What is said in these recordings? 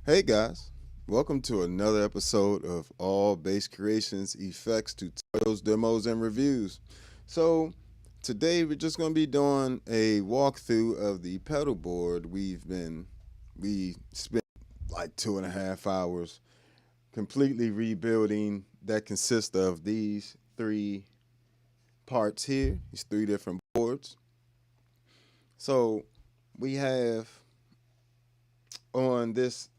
Hey guys, welcome to another episode of All Bass Creations, Effects, Tutorials, Demos, and Reviews. So today we're just going to be doing a walkthrough of the pedal board. We spent like 2.5 hours completely rebuilding that consists of these three parts here, these three different boards. So we have on this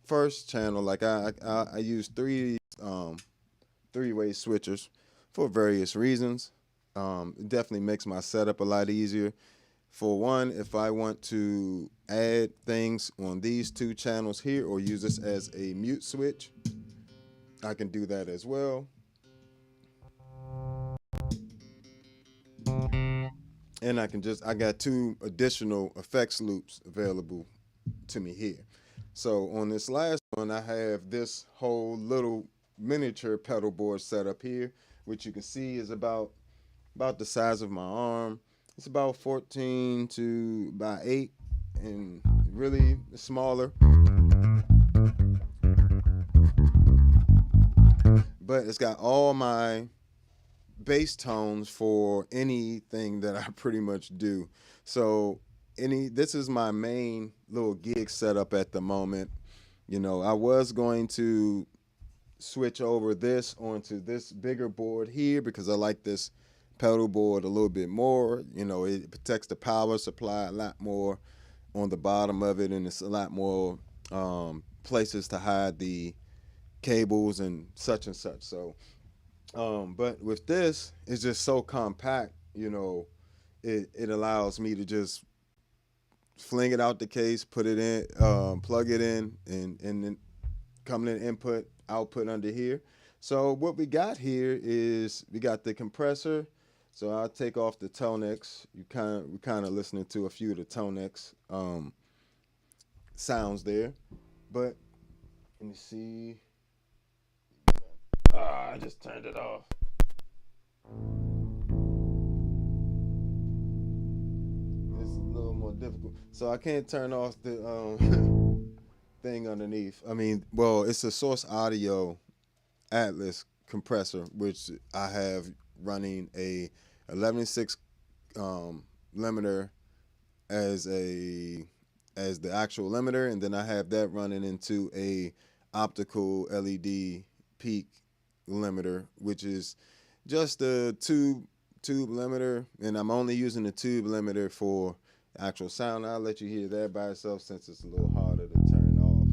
first channel, like I use three-way switchers for various reasons. It definitely makes my setup a lot easier. For one, if I want to add things on these two channels here or use this as a mute switch, I can do that as well. And I got two additional effects loops available to me here. So on this last one, I have this whole little miniature pedal board set up here, which you can see is about the size of my arm. It's about 14 by 8 and really smaller. But it's got all my bass tones for anything that I pretty much do. So this is my main little gig setup at the moment. You know, I was going to switch over this onto this bigger board here because I like this pedal board a little bit more. You know, it protects the power supply a lot more on the bottom of it, and it's a lot more places to hide the cables and such. So but with this, it's just so compact, you know, it allows me to just fling it out the case, put it in, plug it in, and then coming in input, output under here. So what we got here is we got the compressor. So I'll take off the ToneX. We're kind of listening to a few of the ToneX sounds there. But let me see. I just turned it off. It's a little more difficult. So I can't turn off the thing underneath. I mean, well, it's a Source Audio Atlas compressor, which I have running a 11.6 limiter as the actual limiter, and then I have that running into a optical LED peak limiter, which is just a tube limiter, and I'm only using the tube limiter for actual sound. I'll let you hear that by itself since it's a little harder to turn off.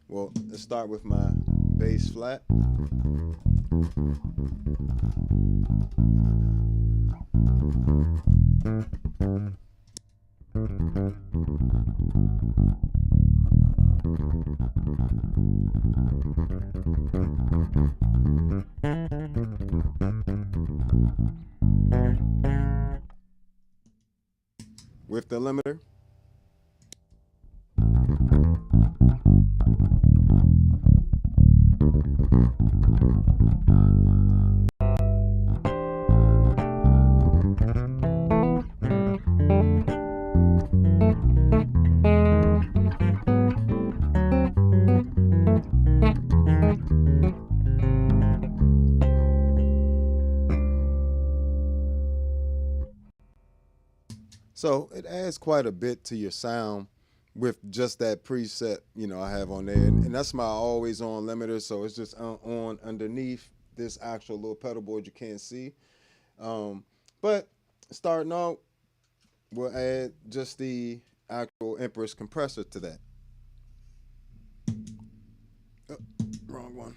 Well, let's start with my bass flat. With the limiter. So it adds quite a bit to your sound with just that preset, you know, I have on there. And that's my always on limiter. So it's just on underneath this actual little pedal board you can't see. But starting out, we'll add just the actual Empress compressor to that. Oh, wrong one.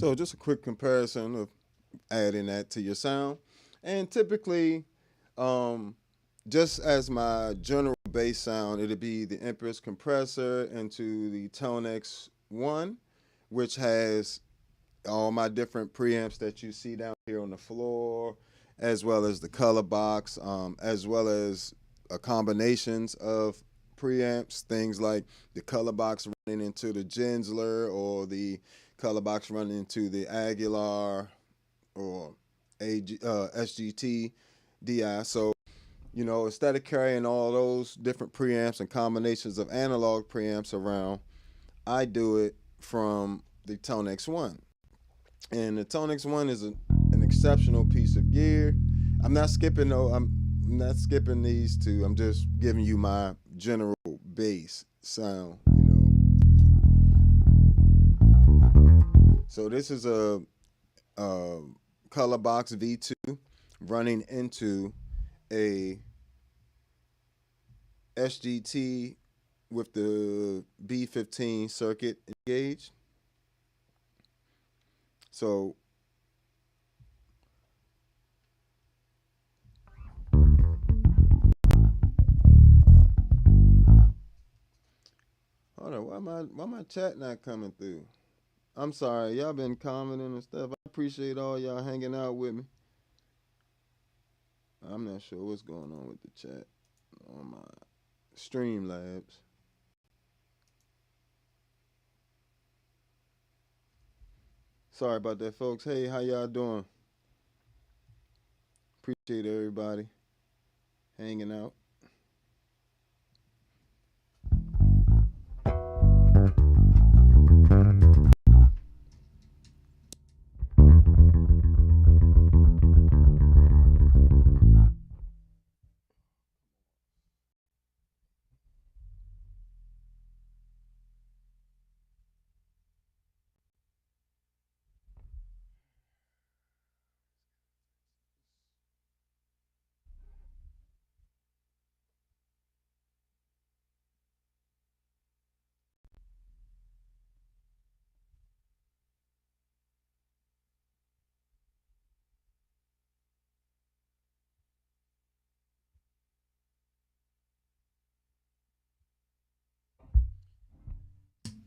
So just a quick comparison of adding that to your sound. And typically, just as my general bass sound, it'll be the Empress compressor into the ToneX 1, which has all my different preamps that you see down here on the floor, as well as the color box, as well as combinations of preamps, things like the color box running into the Gensler, or the color box running into the Aguilar, or SGT DI. So, you know, instead of carrying all those different preamps and combinations of analog preamps around, I do it from the ToneX 1. And the ToneX 1 is an exceptional piece of gear. I'm not skipping these two. I'm just giving you my general bass sound, you know. So this is a color box V2 running into a SGT with the B15 circuit engaged. So hold on, why my chat not coming through? I'm sorry, y'all been commenting and stuff. I appreciate all y'all hanging out with me. I'm not sure what's going on with the chat on my Streamlabs. Sorry about that, folks. Hey, how y'all doing? Appreciate everybody hanging out.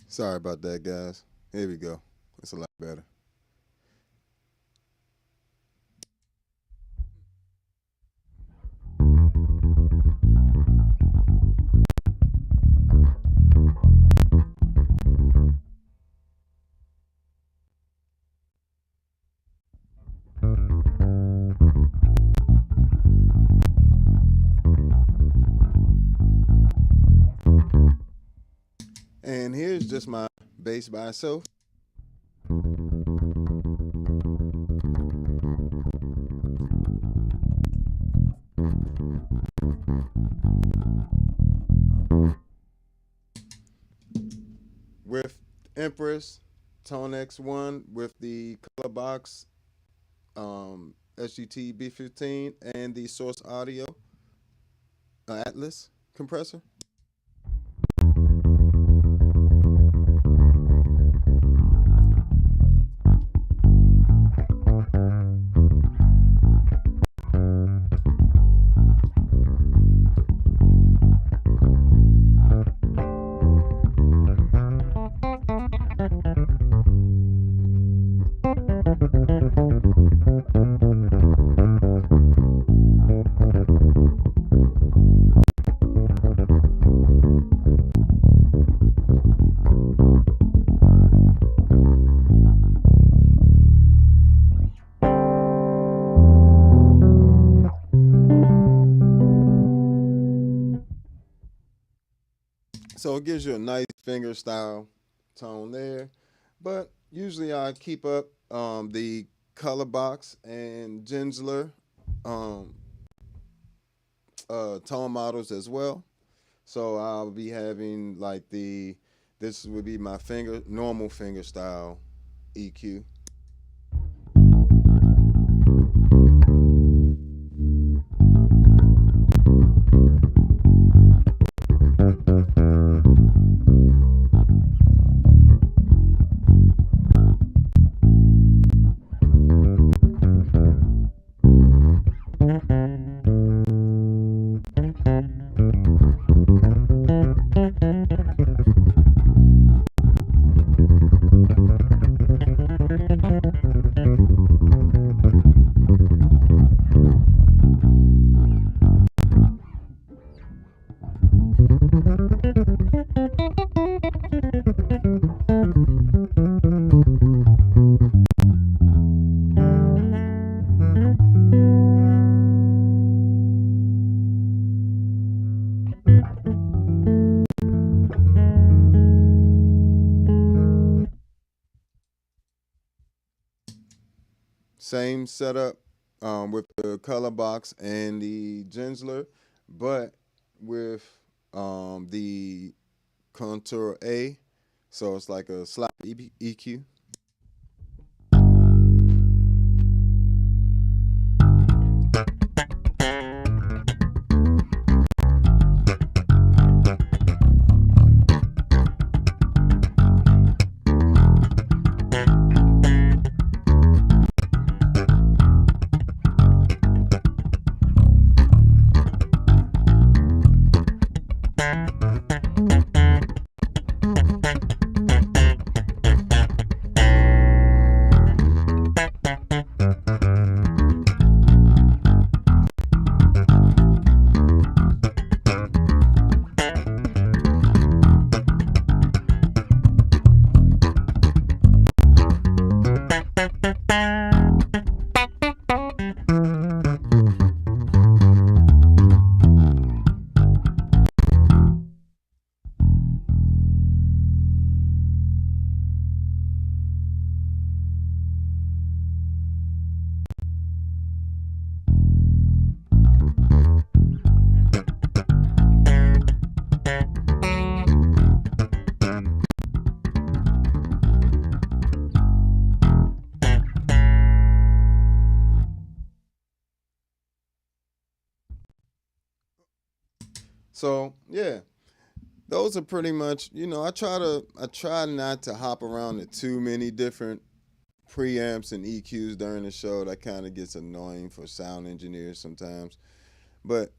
Sorry about that, guys. Here we go. It's a lot better. And here's just my bass by itself. With Empress, ToneX 1, with the color box, SGT B15, and the Source Audio Atlas compressor. So it gives you a nice finger style tone there. But usually I keep up the color box and Gensler tone models as well. So I'll be having like this would be my normal finger style EQ. same setup with the color box and the Gensler, but with the Contour A. So it's like a slap EQ. So yeah, those are pretty much, I try not to hop around to too many different preamps and EQs during the show. That kind of gets annoying for sound engineers sometimes. But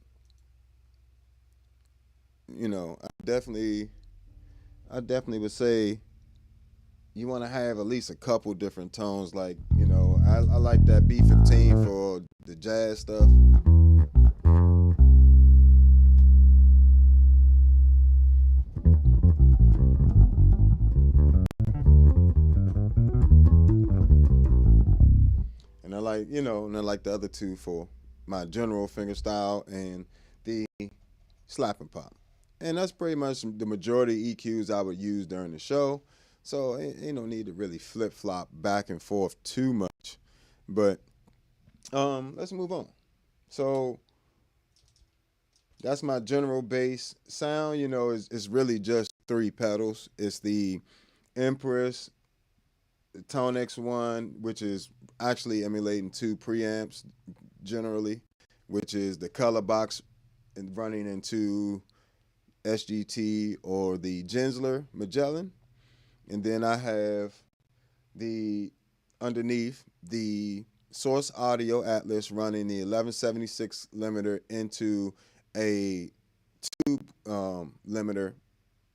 I definitely would say you want to have at least a couple different tones. Like, I like that B15 for the jazz stuff. And I like the other two for my general fingerstyle and the slap and pop. And that's pretty much the majority EQs I would use during the show. So ain't no need to really flip flop back and forth too much. But let's move on. So that's my general bass sound. It's really just three pedals. It's the Empress, the ToneX one, which is actually emulating two preamps generally, which is the color box and running into SGT or the Gensler Magellan. And then I have the underneath the Source Audio Atlas running the 1176 limiter into a tube limiter,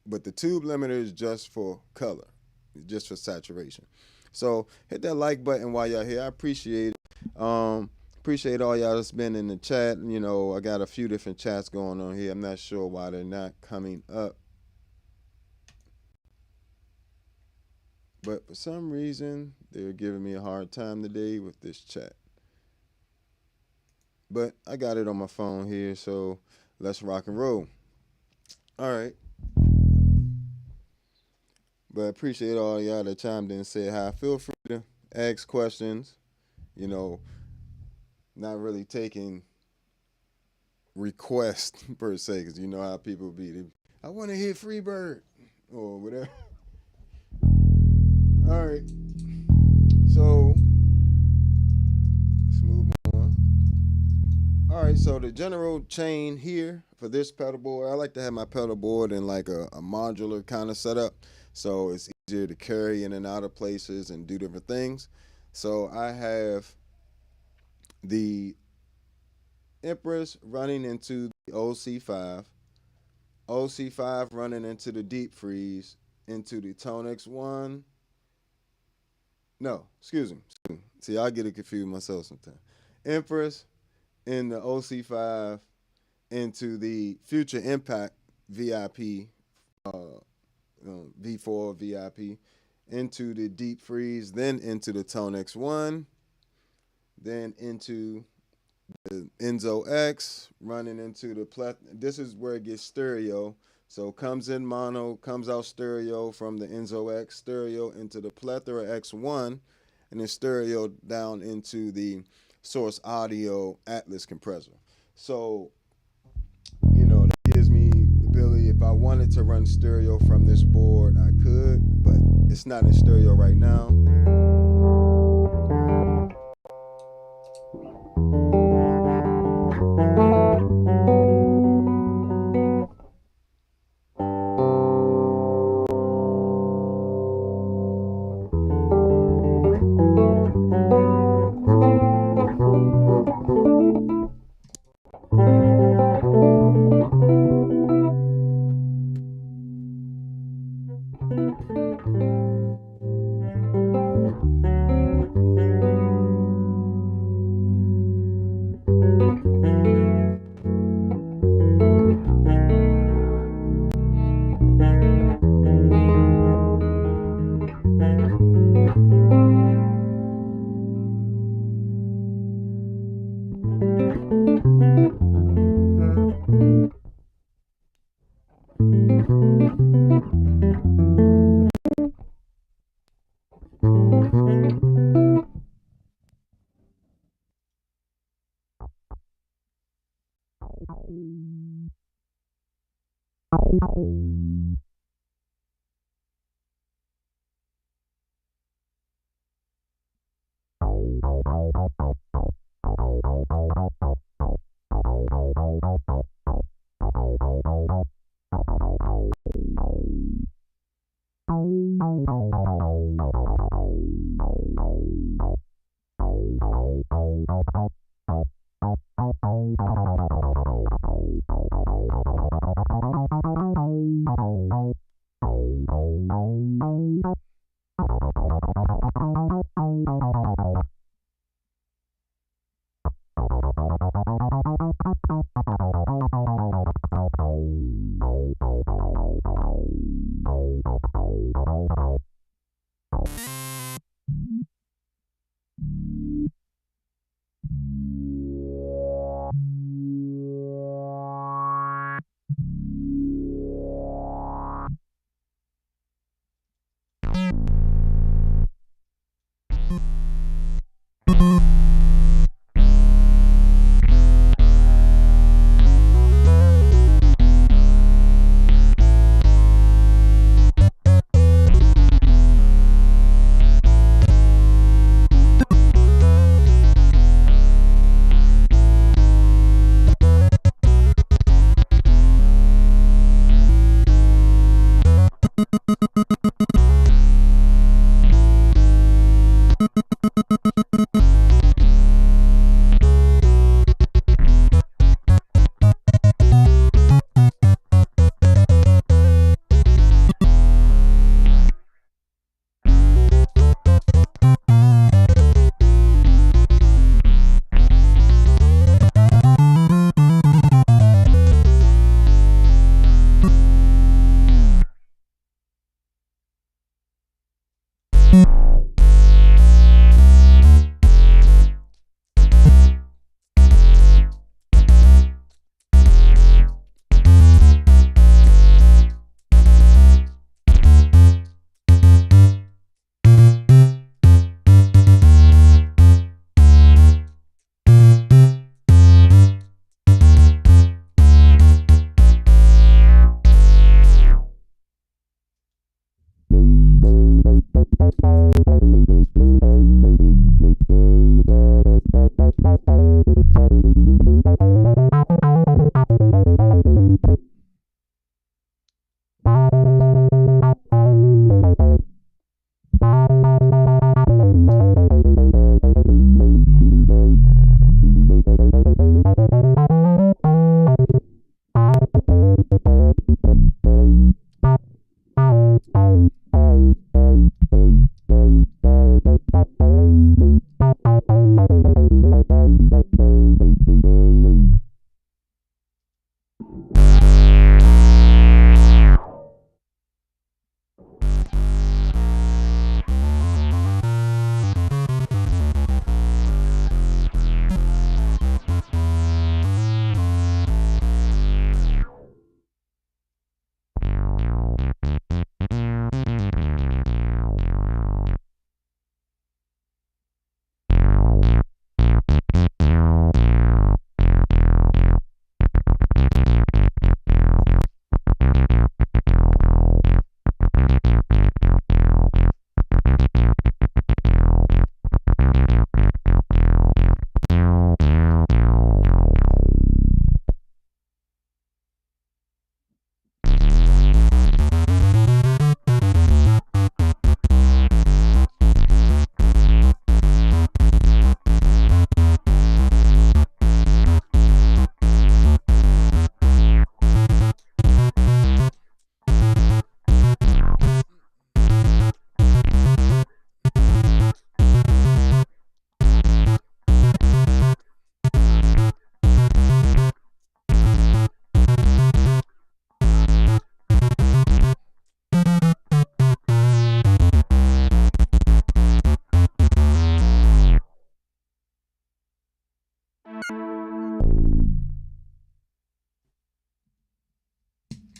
but the tube limiter is just for color, just for saturation. So hit that like button while y'all here. I appreciate it. Appreciate all y'all that's been in the chat. I got a few different chats going on here. I'm not sure why they're not coming up. But for some reason, they're giving me a hard time today with this chat. But I got it on my phone here, so let's rock and roll. All right. But I appreciate all y'all that chimed in and said hi. Feel free to ask questions. Not really taking requests per se, because you know how people be. I want to hear Freebird or whatever. All right. So let's move on. All right. So the general chain here for this pedal board, I like to have my pedal board in like a modular kind of setup. So it's easier to carry in and out of places and do different things. So I have the Empress running into the OC5, OC5 running into the Deep Freeze, into the ToneX 1. No, excuse me. See, I get it confused myself sometimes. Empress in the OC5 into the Future Impact VIP, V4 VIP, into the Deep Freeze, then into the ToneX 1, then into the Enzo X, running into the this is where it gets stereo. So comes in mono, comes out stereo from the Enzo X stereo into the Plethora X1, and then stereo down into the Source Audio Atlas compressor. So, that gives me the ability, if I wanted to run stereo from this board, I could, but it's not in stereo right now.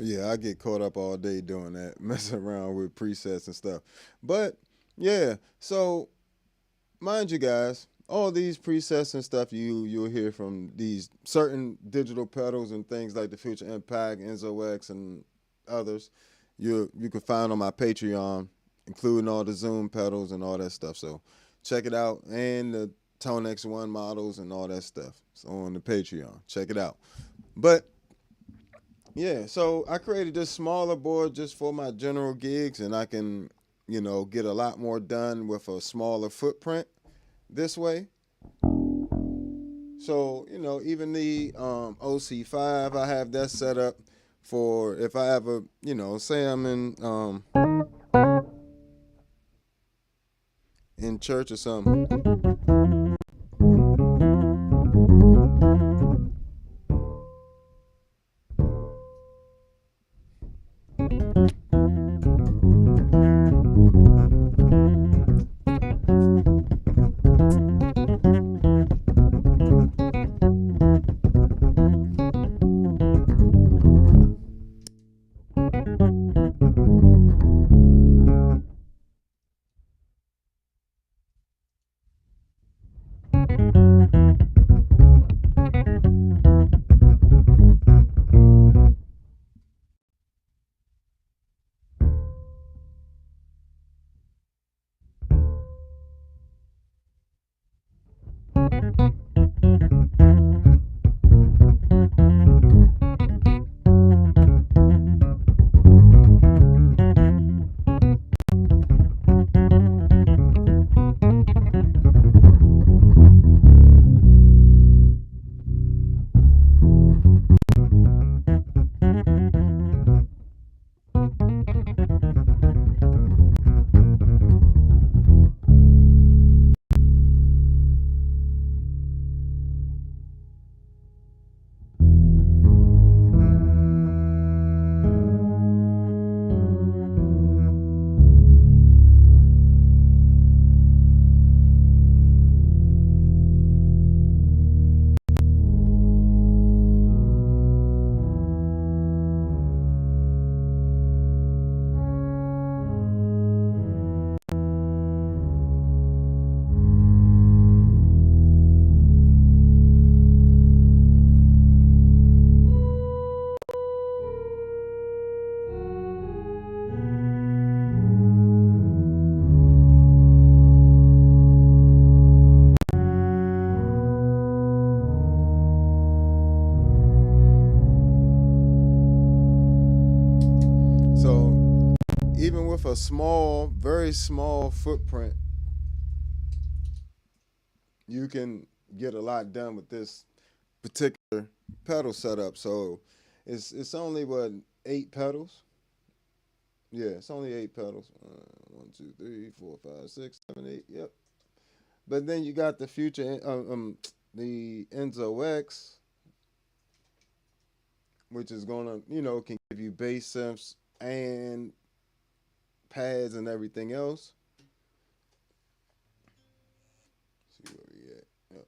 Yeah, I get caught up all day doing that, messing around with presets and stuff. But yeah, so mind you guys, all these presets and stuff you'll hear from these certain digital pedals and things like the Future Impact, Enzo X, and others, you can find on my Patreon, including all the Zoom pedals and all that stuff. So check it out, and the ToneX One models and all that stuff. So on the Patreon, check it out. But yeah, so I created this smaller board just for my general gigs, and I can, get a lot more done with a smaller footprint this way. So, even the OC5, I have that set up for if I ever, say I'm in church or something. So even with a small, very small footprint, you can get a lot done with this particular pedal setup. So it's only what, 8 pedals? Yeah, it's only 8 pedals. 1, 2, 3, 4, 5, 6, 7, 8. Yep. But then you got the future, the Enzo X, which is gonna, can give you bass synths and pads and everything else. See where we at. Yep.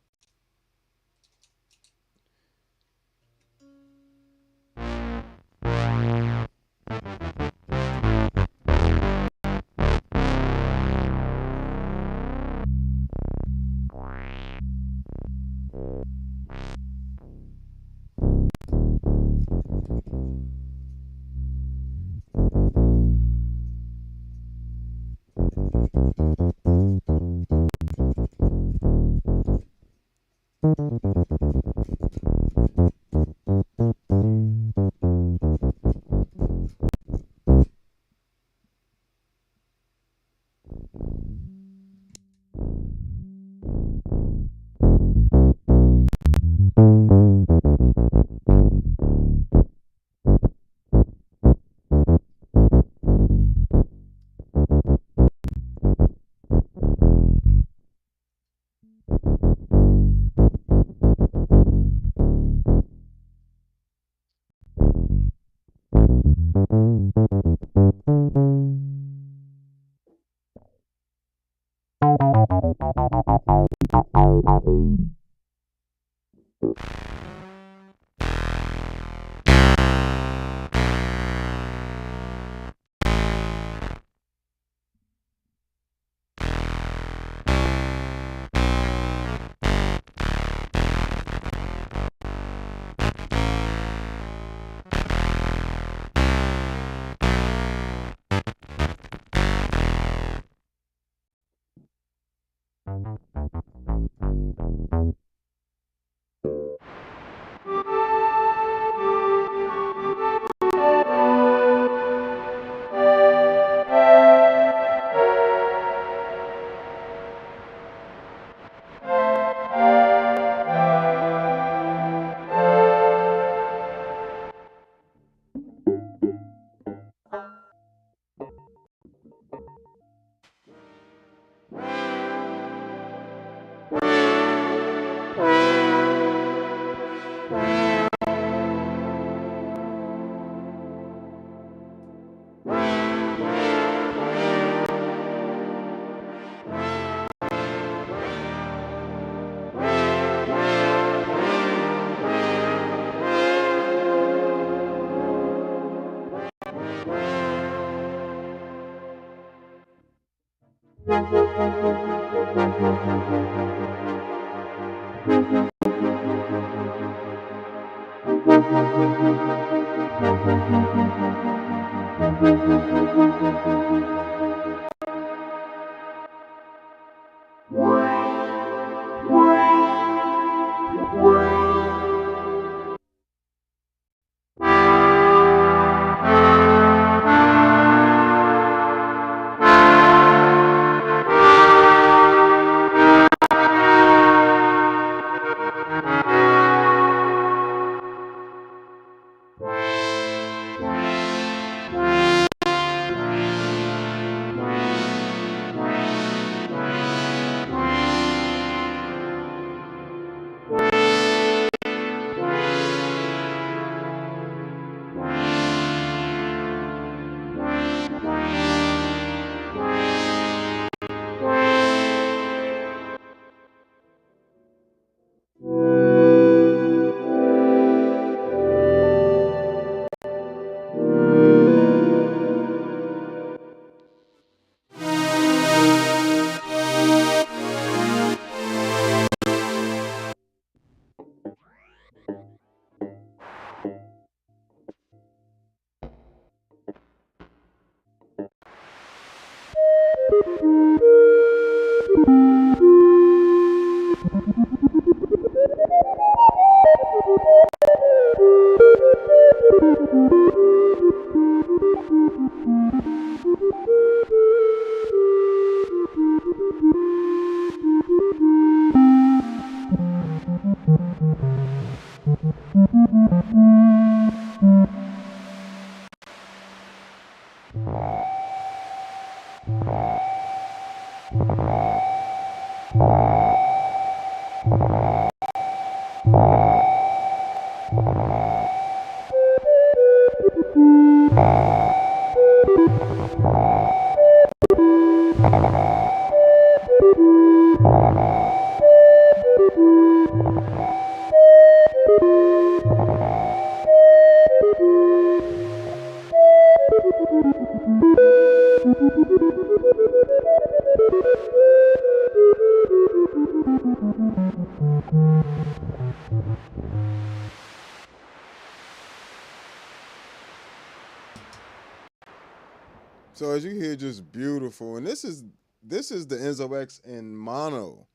So as you hear, just beautiful. And this is the Enzo X in mono.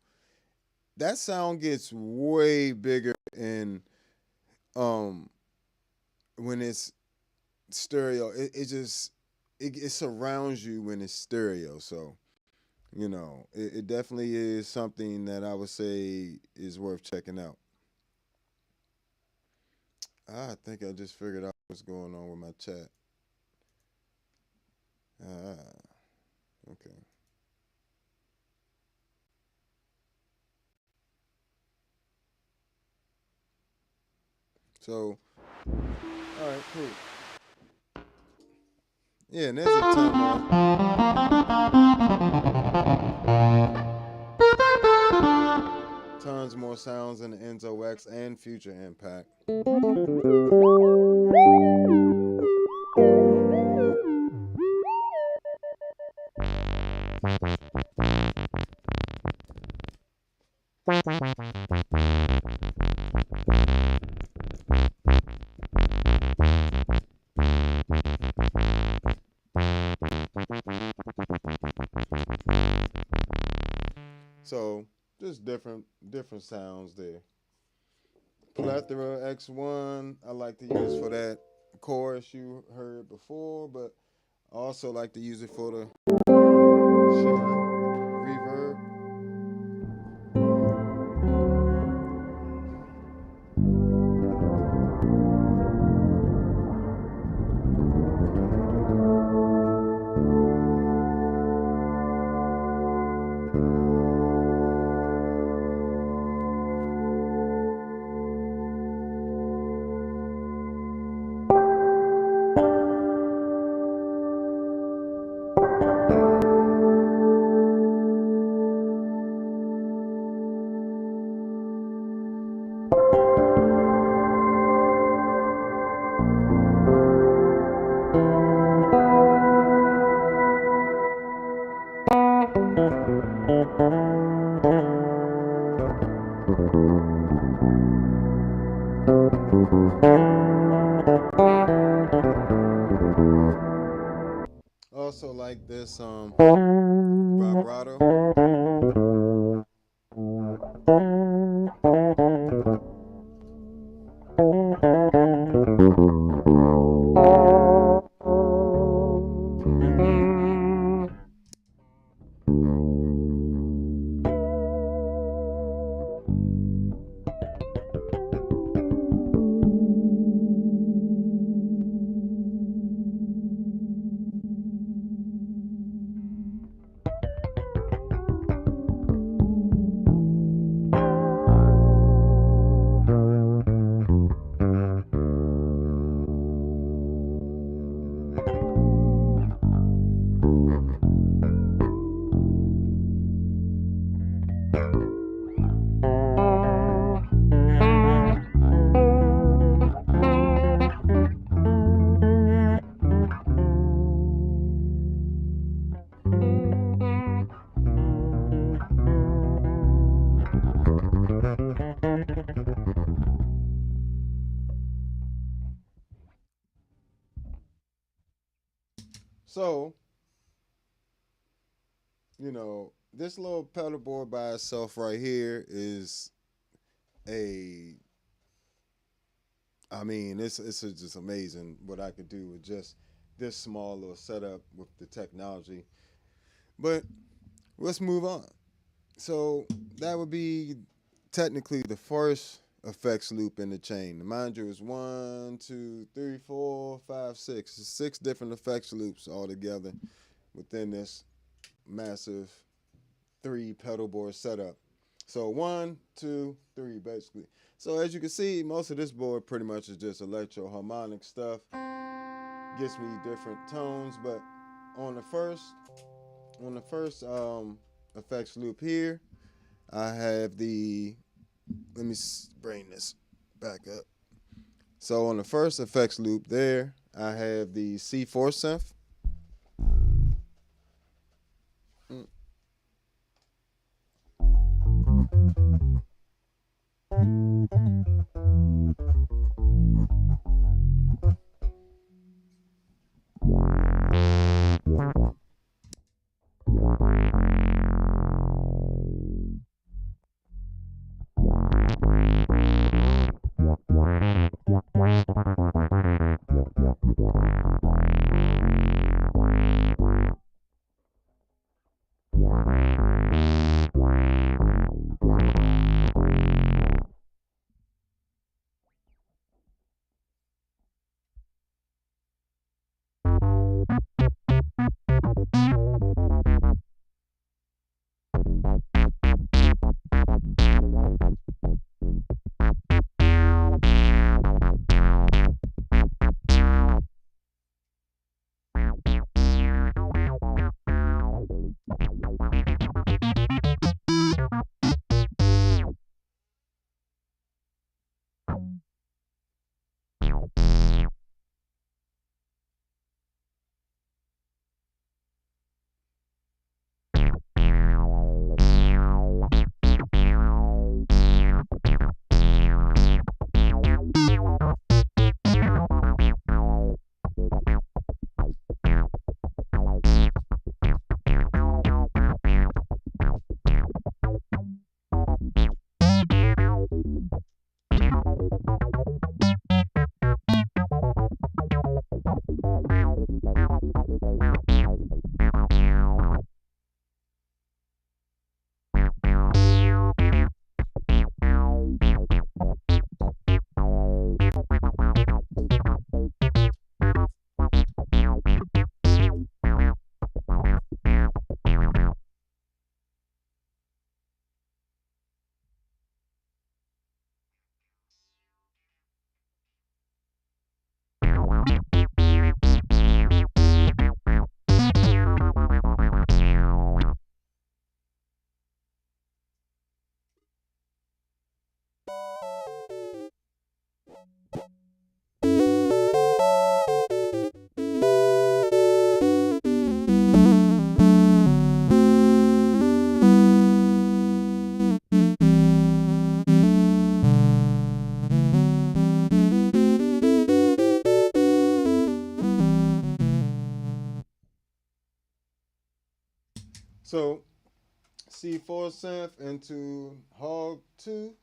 That sound gets way bigger in when it's stereo. It surrounds you when it's stereo. So it definitely is something that I would say is worth checking out. I think I just figured out what's going on with my chat. Okay. So, all right, cool. Yeah, and there's a tons more sounds in the Enzo X and Future Impact. So just different sounds there. Plethora X1 I like to use for that chorus you heard before, but I also like to use it for the shimmer reverb. Also like this vibrato. So, you know, this little pedal board by itself right here is it's just amazing what I could do with just this small little setup with the technology. But let's move on. So that would be technically the first effects loop in the chain. Mind you, it's 1, 2, 3, 4, 5, 6. 6 different effects loops all together within this massive 3 pedal board setup. So 1, 2, 3 basically. So as you can see, most of this board pretty much is just electro harmonic stuff. Gets me different tones, but on the first effects loop here, I have the, let me bring this back up. So on the first effects loop there, I have the C4 synth. So C4 synth into Hog 2.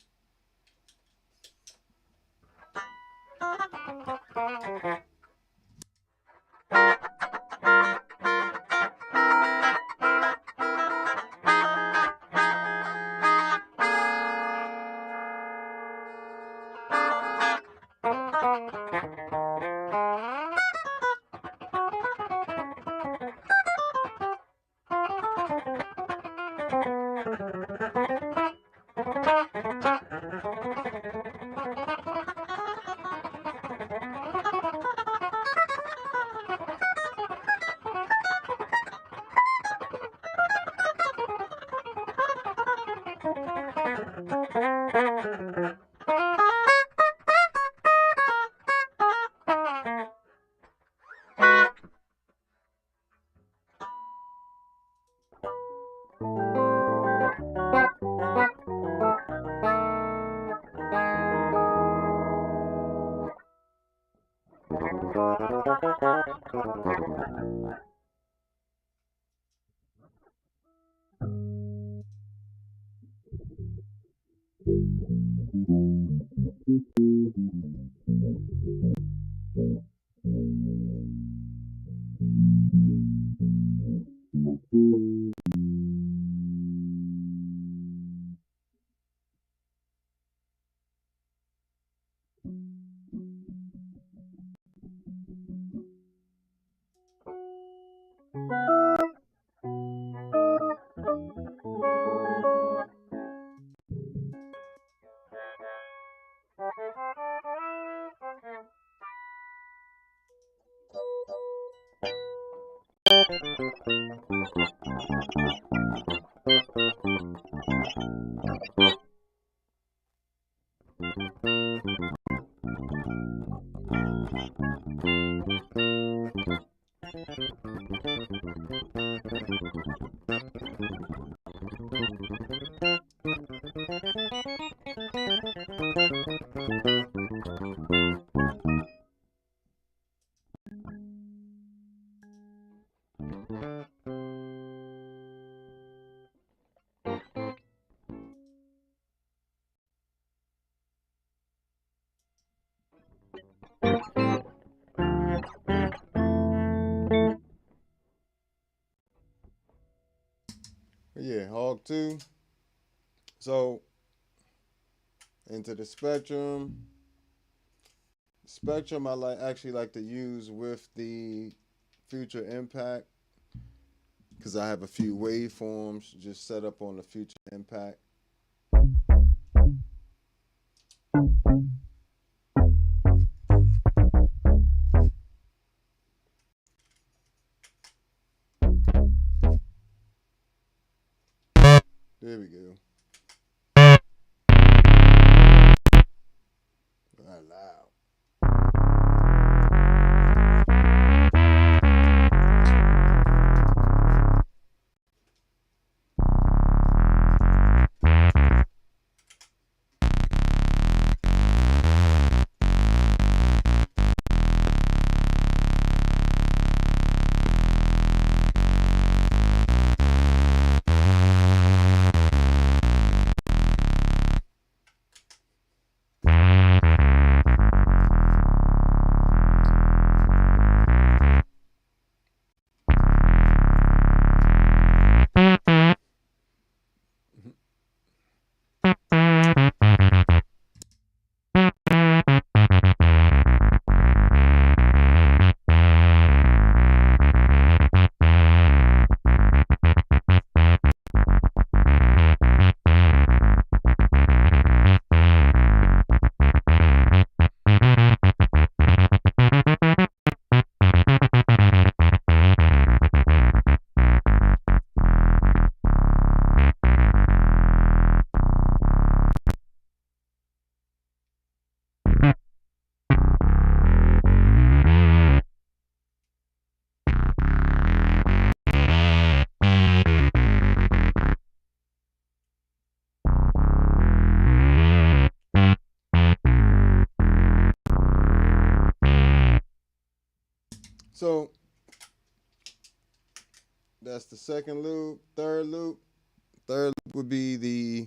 Yeah, Hog 2. So into the Spectrum. Spectrum I actually like to use with the Future Impact because I have a few waveforms just set up on the Future Impact. There we go. Not loud. So That's the second loop. Third loop. Third loop would be the.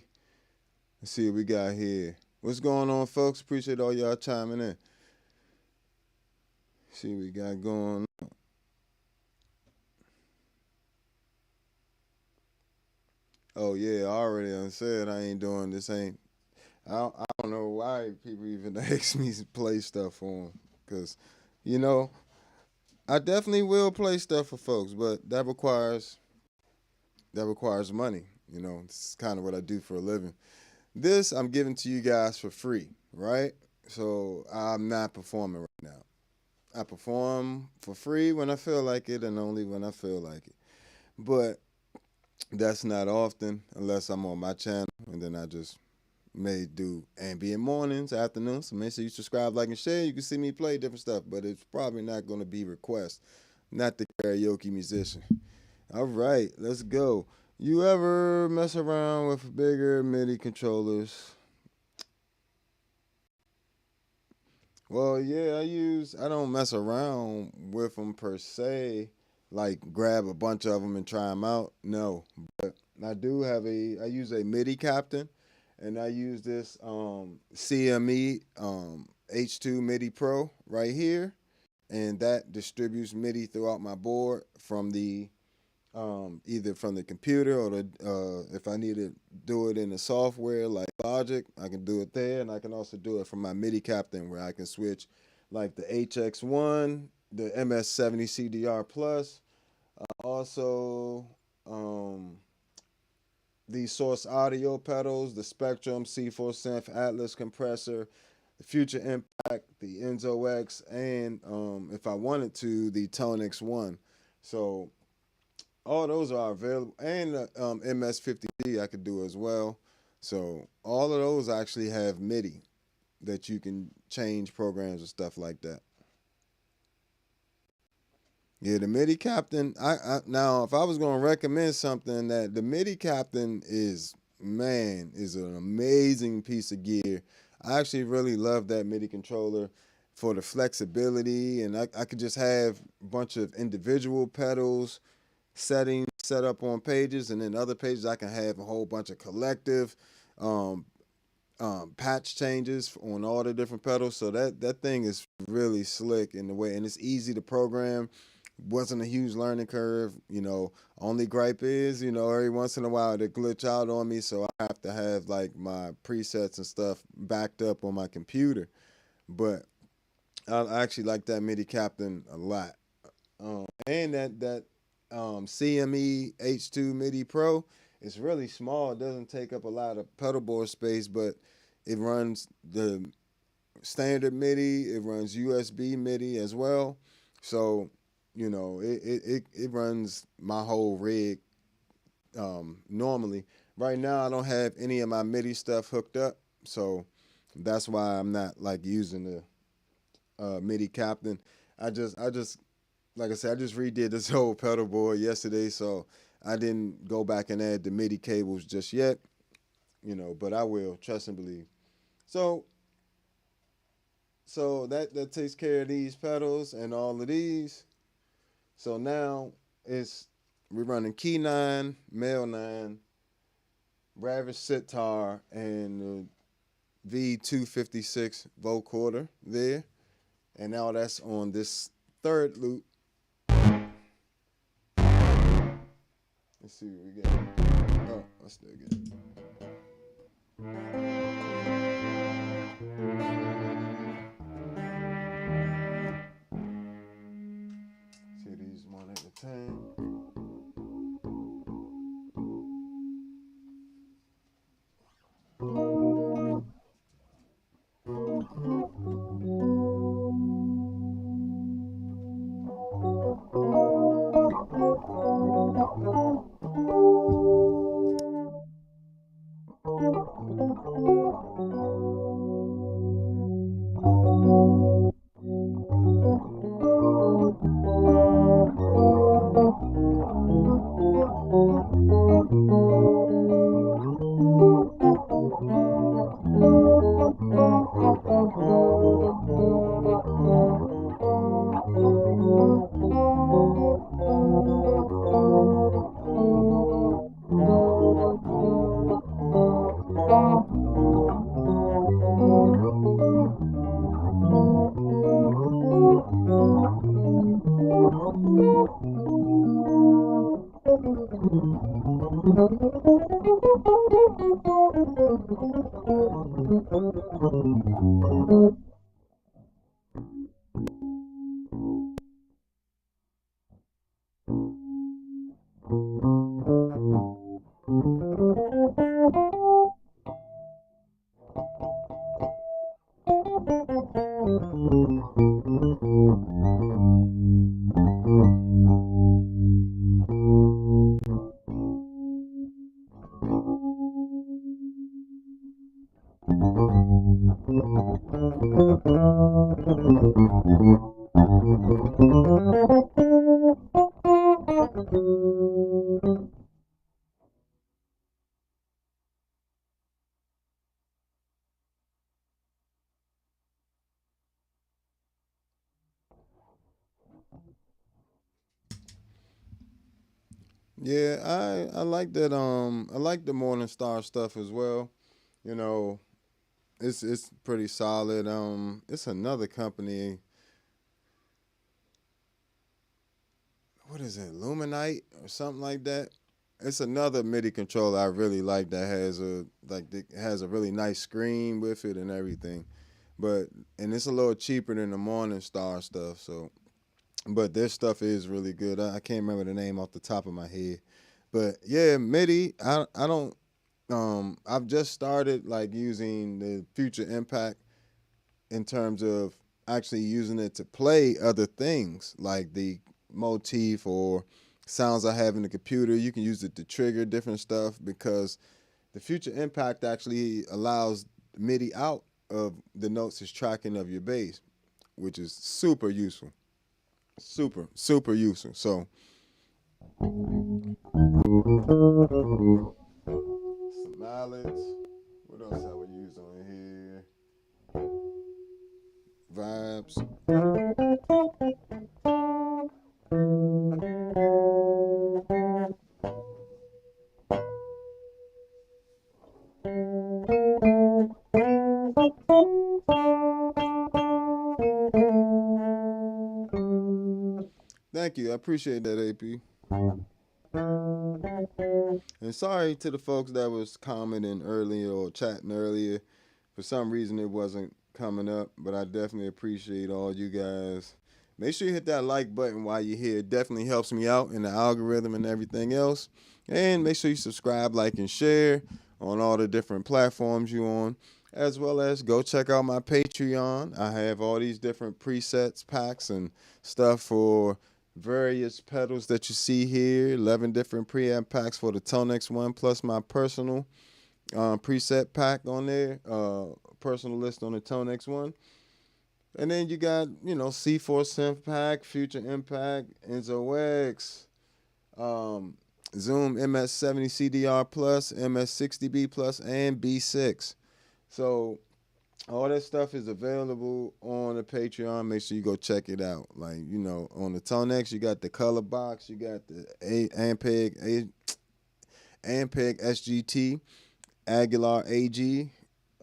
Let's see what we got here. What's going on, folks? Appreciate all y'all chiming in. See what we got going on. Oh yeah, I already done said I ain't doing this. I don't know why people even ask me to play stuff for them. Cause, you know, I definitely will play stuff for folks, but that requires money. You know, it's kind of what I do for a living. This I'm giving to you guys for free, right? So I'm not performing right now. I perform for free when I feel like it and only when I feel like it. But that's not often unless I'm on my channel, and then I just may do ambient mornings, afternoons. So make sure you subscribe, like, and share. You can see me play different stuff, but it's probably not going to be request. Not the karaoke musician. All right, let's go. You ever mess around with bigger MIDI controllers? Well, yeah, I don't mess around with them per se, like grab a bunch of them and try them out. No, but I use a MIDI captain, and I use this CME H2 MIDI Pro right here, and that distributes MIDI throughout my board from the either from the computer or if I need to do it in the software like Logic, I can do it there, and I can also do it from my MIDI captain where I can switch like the HX1, the MS-70 CDR Plus, also the Source Audio pedals, the Spectrum C4 Synth Atlas compressor, the Future Impact, the Enzo X, and if I wanted to, the ToneX one. So all those are available, and the MS-50B I could do as well. So all of those actually have MIDI that you can change programs and stuff like that. Yeah, the MIDI captain. Now, if I was going to recommend something, that the MIDI captain is an amazing piece of gear. I actually really love that MIDI controller for the flexibility, and I could just have a bunch of individual pedals settings set up on pages, and then other pages I can have a whole bunch of collective patch changes on all the different pedals. So that thing is really slick in the way, and it's easy to program. Wasn't a huge learning curve. Only gripe is, every once in a while they glitch out on me, so I have to have like my presets and stuff backed up on my computer. But I actually like that MIDI captain a lot. And that CME H2 MIDI Pro, it's really small. It doesn't take up a lot of pedal board space, but it runs the standard MIDI. It runs USB MIDI as well. So, it runs my whole rig normally. Right now, I don't have any of my MIDI stuff hooked up, so that's why I'm not like using the MIDI captain. I just like I said, I just redid this whole pedal board yesterday, so I didn't go back and add the MIDI cables just yet, but I will, trust and believe. So that takes care of these pedals and all of these. So now we're running key 9, male 9, Ravish sitar, and the V256 vocoder there. And now that's on this third loop. Let's see what we got. Oh, I still get it. See these 1 at a time. Yeah, I like that. I like the Morning Star stuff as well. You know, it's pretty solid. It's another company. What is it, Luminite or something like that? It's another MIDI controller I really like that has a really nice screen with it and everything. But and it's a little cheaper than the Morning Star stuff. So, but this stuff is really good. I can't remember the name off the top of my head. But yeah, MIDI. I don't. I've just started like using the Future Impact in terms of actually using it to play other things like the motif or sounds I have in the computer. You can use it to trigger different stuff because the Future Impact actually allows MIDI out of the notes it's tracking of your bass, which is super useful. Super useful. So some mallets. What else I would use on here? Vibes. Thank you. I appreciate that, AP. And sorry to the folks that was commenting earlier or chatting earlier. For some reason, it wasn't coming up, but I definitely appreciate all you guys. Make sure you hit that like button while you're here. It definitely helps me out in the algorithm and everything else. And make sure you subscribe, like, and share on all the different platforms you're on, as well as go check out my Patreon. I have all these different presets, packs, and stuff for various pedals that you see here. 11 different preamp packs for the ToneX one, plus my personal preset pack on there, personal list on the ToneX one. And then you got, C4 Synth pack, Future Impact, Enzo X, Zoom MS-70 plus, MS-60B plus, and B6. So all that stuff is available on the Patreon. Make sure you go check it out. Like, on the ToneX, you got the color box, you got the Ampeg SGT, Aguilar AG,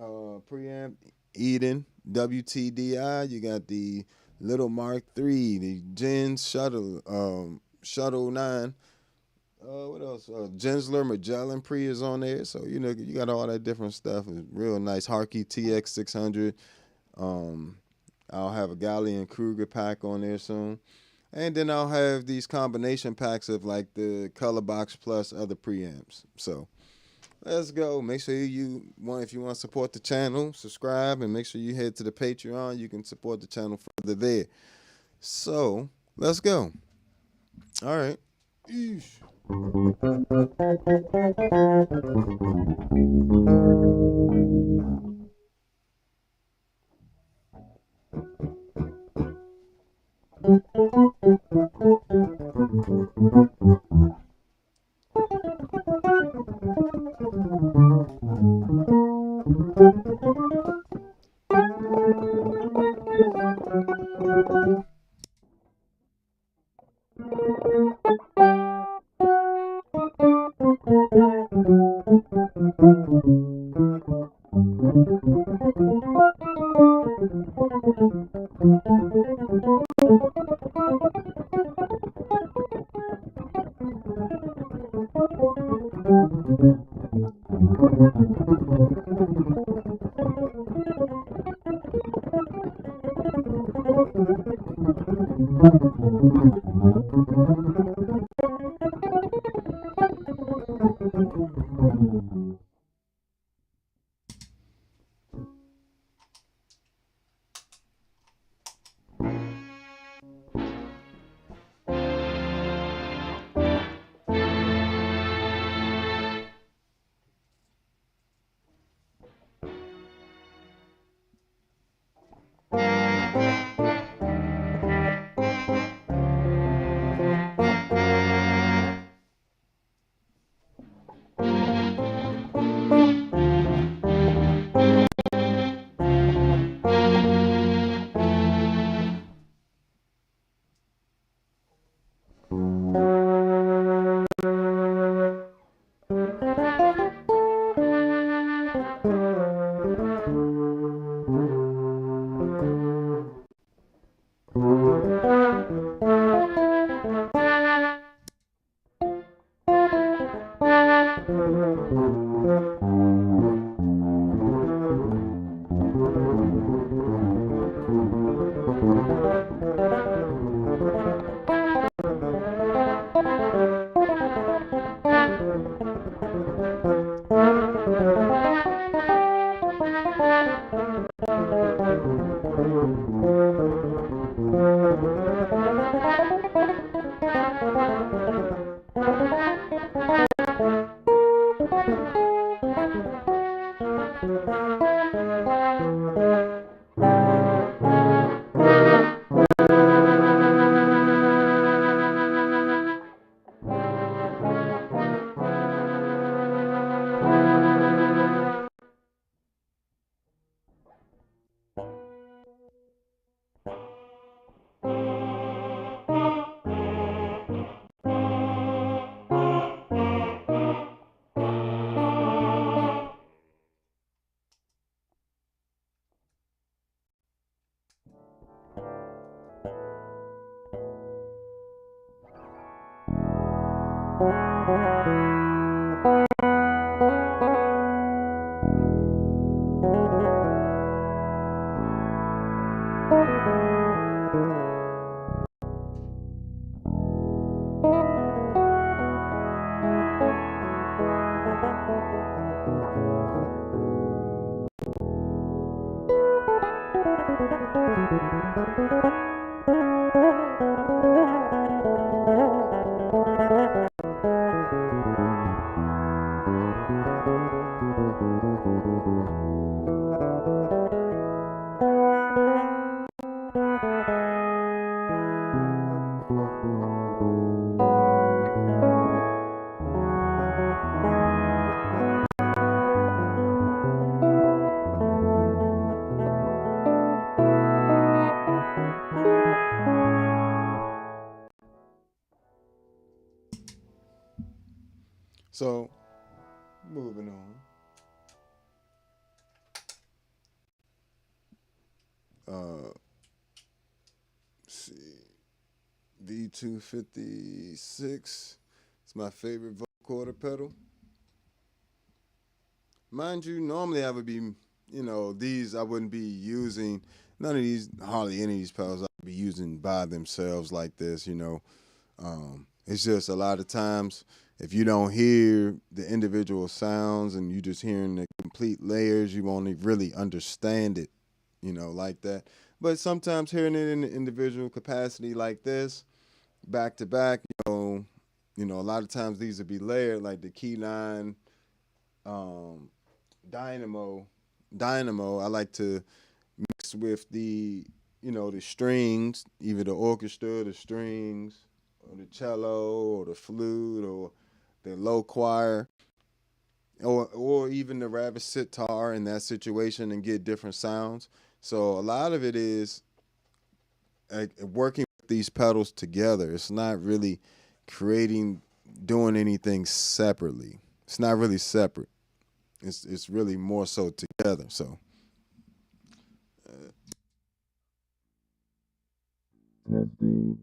preamp, Eden, WTDI. You got the Little Mark III, the Jens Shuttle 9. What else? Gensler Magellan Pre is on there. So, you got all that different stuff. It's real nice. Harkey TX 600. I'll have a Gallian Kruger pack on there soon. And then I'll have these combination packs of like the color box plus other preamps. So let's go. Make sure if you want to support the channel, subscribe, and make sure you head to the Patreon. You can support the channel further there. So let's go. All right. Eesh. So, moving on. See, V256. It's my favorite vocoder pedal. Mind you, normally I would be, these I wouldn't be using. None of these, hardly any of these pedals I would be using by themselves like this. It's just a lot of times if you don't hear the individual sounds and you just hearing the complete layers, you won't really understand it, like that. But sometimes hearing it in the individual capacity like this, back to back, a lot of times these would be layered like the Key 9 um, Dynamo. I like to mix with the strings, either the orchestra, the strings, or the cello, or the flute, or the low choir, or even the rabbit sitar in that situation and get different sounds. So a lot of it is working with these pedals together. It's not really doing anything separately. It's not really separate. It's really more so together. So that's the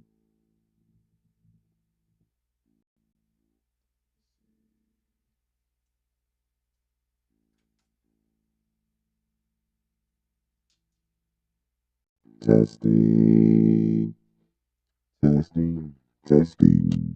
Testing, testing, testing.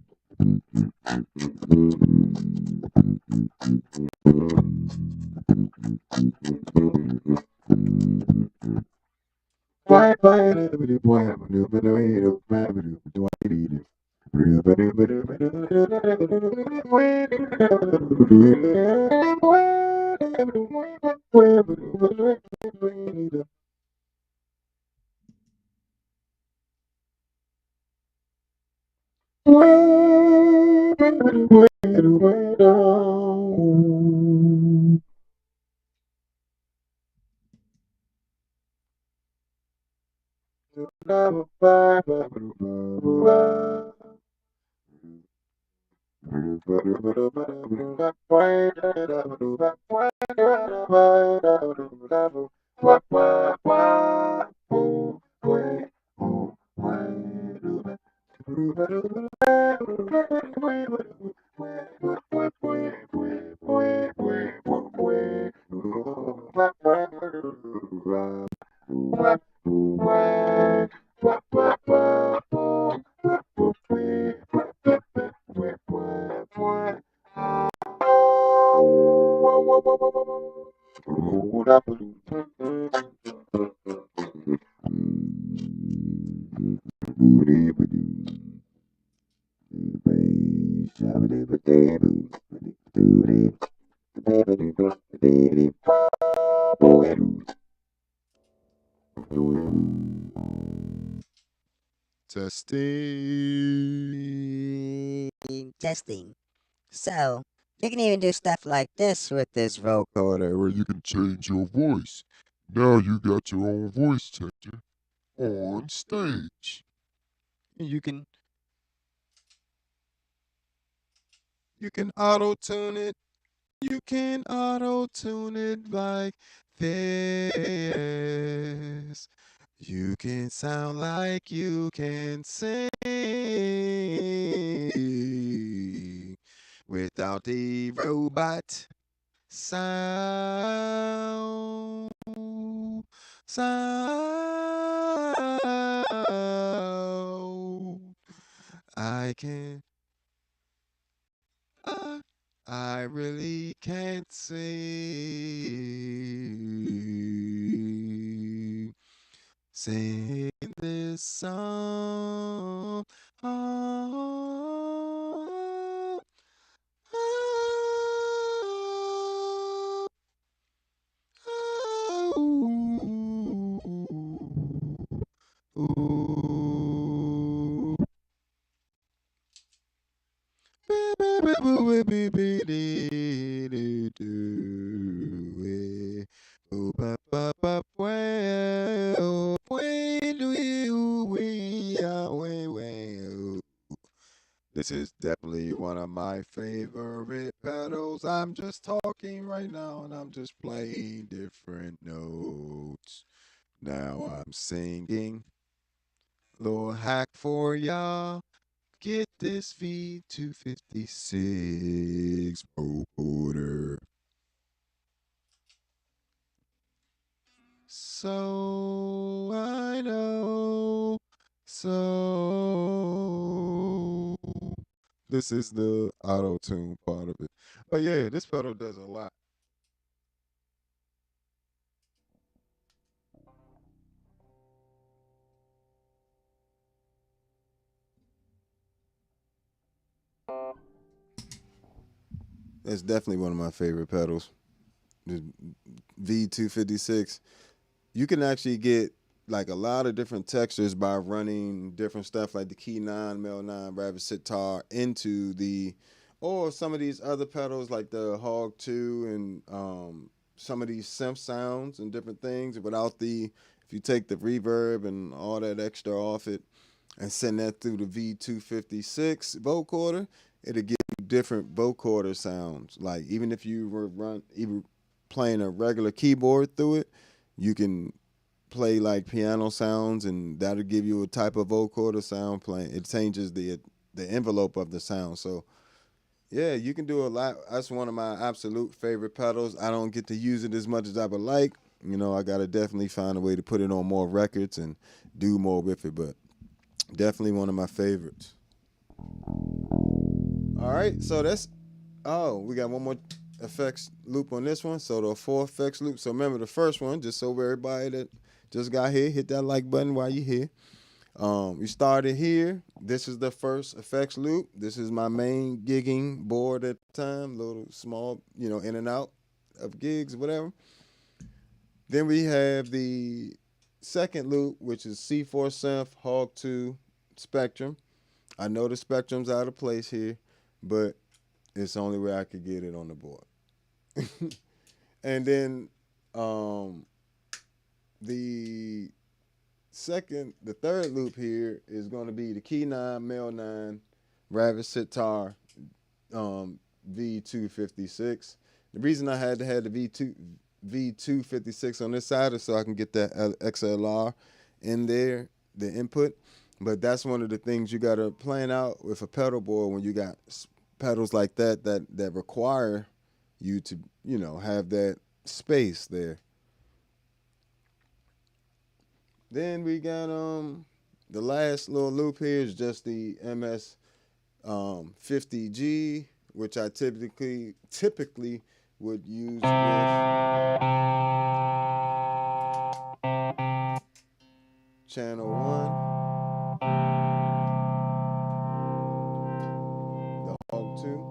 Testing. So, you can even do stuff like this with this vocoder where you can change your voice. Now you got your own voice changer on stage. You can auto tune it. You can auto tune it like this. You can sound like you can sing without the robot sound. Sound. I can. I really can't sing this song. Oh, oh, oh, ooh. This is definitely one of my favorite pedals. I'm just talking right now and I'm just playing different notes. Now I'm singing. Little hack for y'all. Get this V256 Vocoder. So I know. So this is the auto tune part of it. But yeah, this pedal does a lot. That's definitely one of my favorite pedals. The V256. You can actually get like a lot of different textures by running different stuff like the Key 9, Mel 9, Rabbit Sitar into the, or some of these other pedals like the Hog 2 and some of these synth sounds and different things without the, if you take the reverb and all that extra off it and send that through the V256 vocoder, it'll give you different vocoder sounds. Like even if you were even playing a regular keyboard through it, you can play like piano sounds and that'll give you a type of vocoder sound playing. It changes the envelope of the sound. So yeah, you can do a lot. That's one of my absolute favorite pedals. I don't get to use it as much as I would like, You know, I gotta definitely find a way to put it on more records and do more with it, but definitely one of my favorites. All right, so that's, oh, we got one more effects loop on this one. So the 4 effects loop. So remember the first one, just so everybody that just got here, hit that like button while you're here. We started here. This is the first effects loop. This is my main gigging board at the time, little small, you know, in and out of gigs, whatever. Then we have the second loop, which is C4 Synth, Hog 2, Spectrum. I know the Spectrum's out of place here, but it's the only way I could get it on the board. And then the third loop here is going to be the Key 9, Mel 9, Ravis Sitar V256. The reason I had to have the V256 on this side is so I can get that XLR in there, the input. But that's one of the things you got to plan out with a pedal board when you got pedals like that require you to, you know, have that space there. Then we got the last little loop here is just the MS-60B, which I typically would use with channel 1, the Hog 2.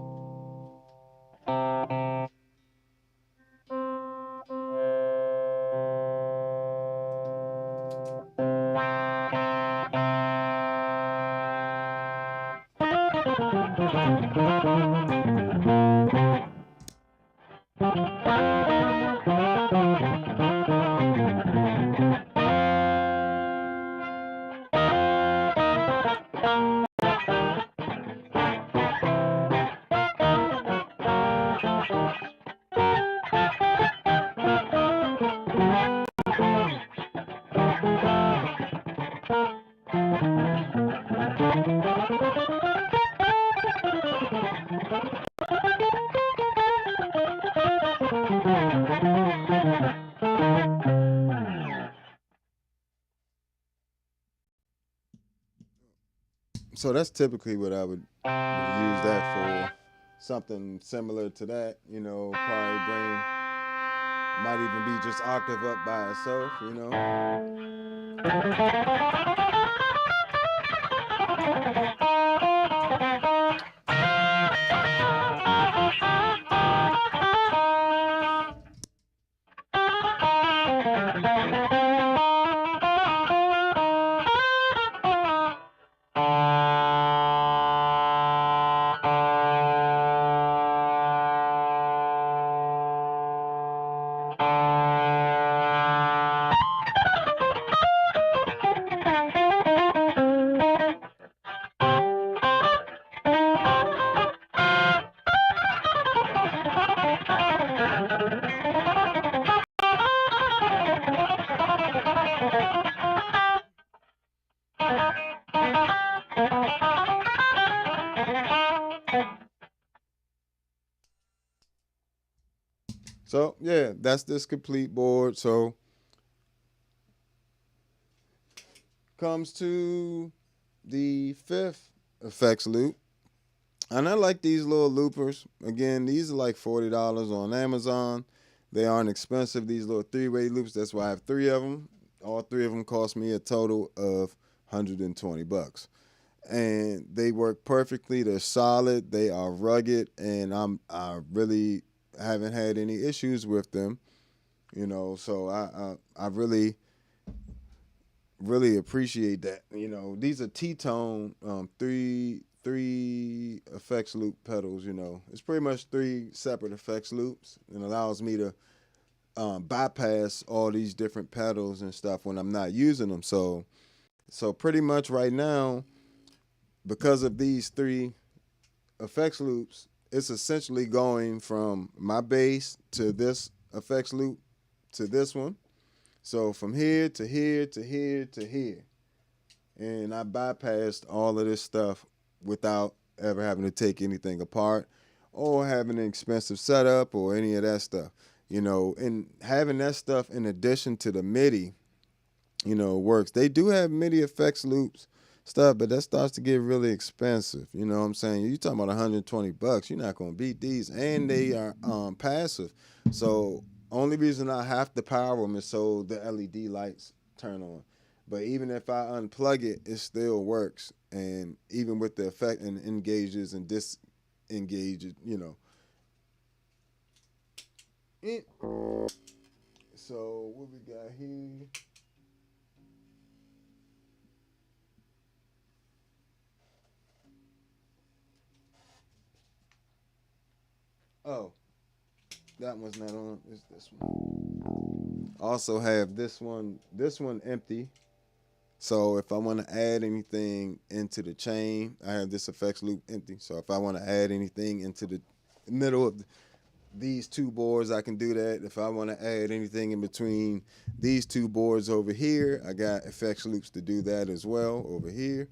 So that's typically what I would use that for. Something similar to that, you know, probably might even be just octave up by itself, you know. So yeah, that's this complete board. So comes to the 5th effects loop. And I like these little loopers. Again, these are like $40 on Amazon. They aren't expensive, these little 3-way loops. That's why I have 3 of them. All 3 of them cost me a total of $120. And they work perfectly. They're solid. They are rugged. And I really haven't had any issues with them. You know, so I really appreciate that. You know, these are T-tone 3 effects loop pedals. You know, it's pretty much 3 separate effects loops, and allows me to bypass all these different pedals and stuff when I'm not using them. So pretty much right now, because of these 3 effects loops, it's essentially going from my bass to this effects loop to this one. So from here to here to here to here. And I bypassed all of this stuff without ever having to take anything apart or having an expensive setup or any of that stuff. you know, and having that stuff in addition to the MIDI, you know, works. They do have MIDI effects loops stuff, but that starts to get really expensive. You know what I'm saying? You talking about $120, you're not gonna beat these, and they are passive. So only reason I have to power them is so the LED lights turn on. But even if I unplug it, it still works. And even with the effect and engages and disengages, you know. So what we got here? Oh, that one's not on. It's this one. Also have this one empty. So if I want to add anything into the chain, I have this effects loop empty. So if I want to add anything into the middle of these two boards, I can do that. If I want to add anything in between these two boards over here, I got effects loops to do that as well over here.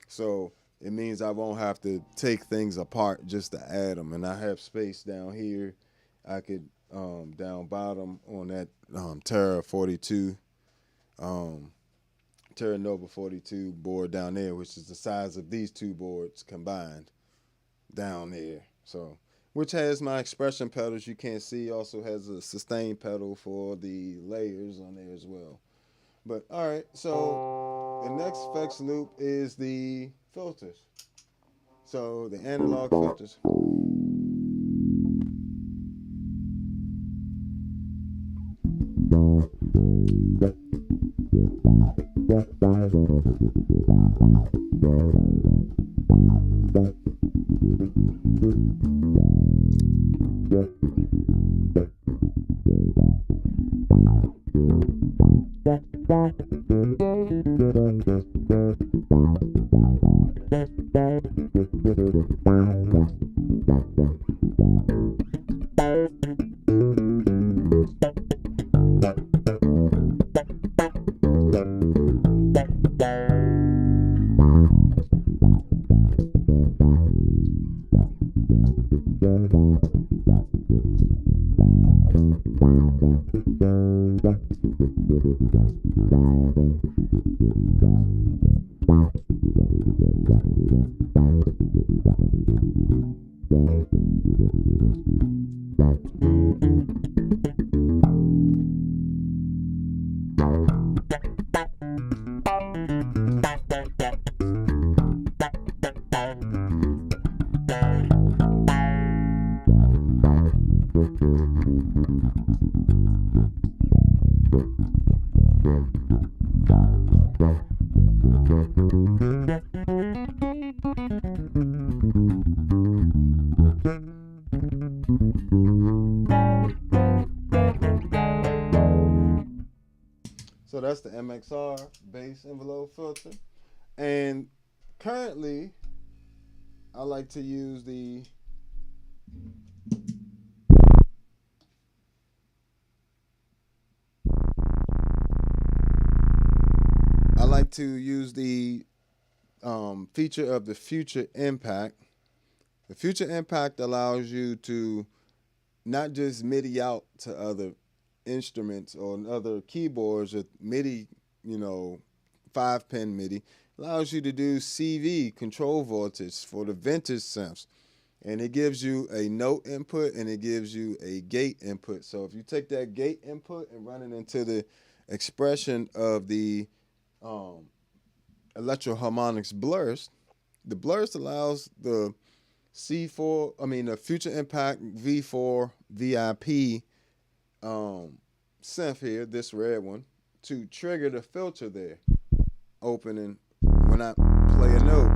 So it means I won't have to take things apart just to add them. And I have space down here. I could down bottom on that Terra 42, Terra Nova 42 board down there, which is the size of these two boards combined down there. So, which has my expression pedals you can't see. Also has a sustain pedal for the layers on there as well. But all right, so the next effects loop is the filters. So the analog filters. So that's the MXR bass envelope filter. And currently, I like to use the feature of the Future Impact. The Future Impact allows you to not just MIDI out to other instruments or other keyboards with MIDI, 5-pin MIDI. Allows you to do CV, control voltage, for the vintage synths. And it gives you a note input and it gives you a gate input. So if you take that gate input and run it into the expression of the electroharmonics blurst, the blurst allows the the Future Impact V4 VIP synth here, this red one, to trigger the filter there, opening when I play a note.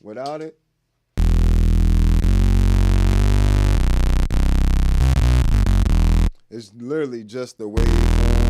Without it, it's literally just the waveform.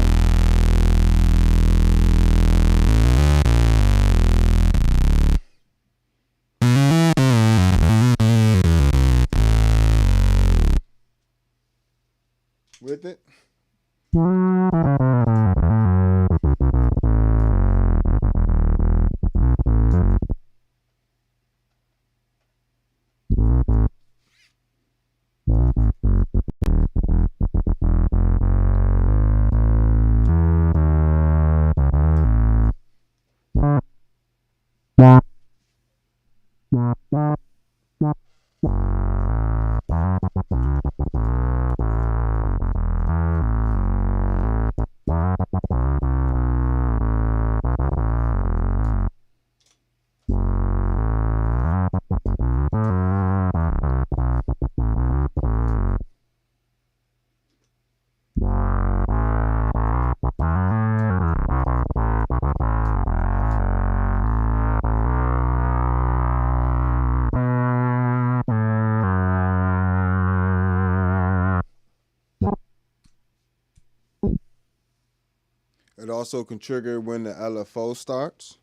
It also can trigger when the LFO starts.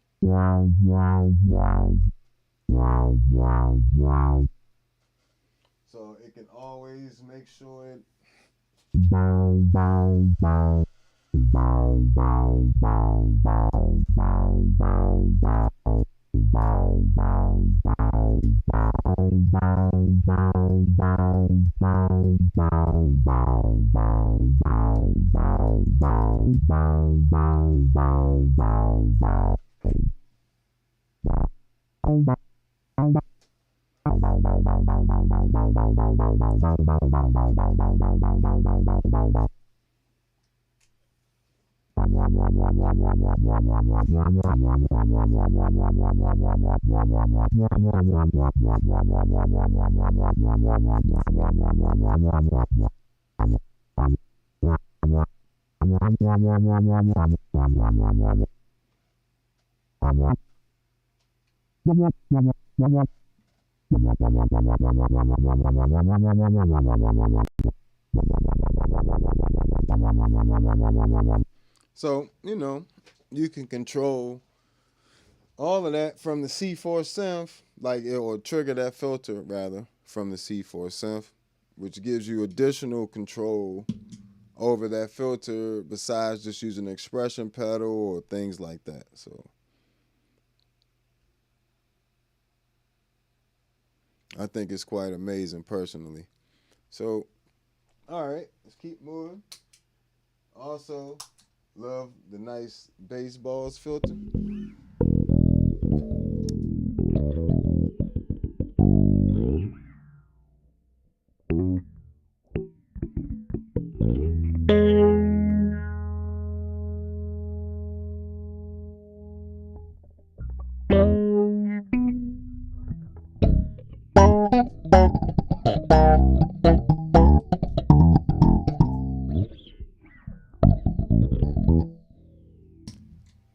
So it can always make sure it. So, you know, you can control all of that from the C4 synth, like it will trigger that filter rather from the C4 synth, which gives you additional control over that filter besides just using an expression pedal or things like that. So I think it's quite amazing personally. So, all right, let's keep moving. Also, love the nice baseballs filter.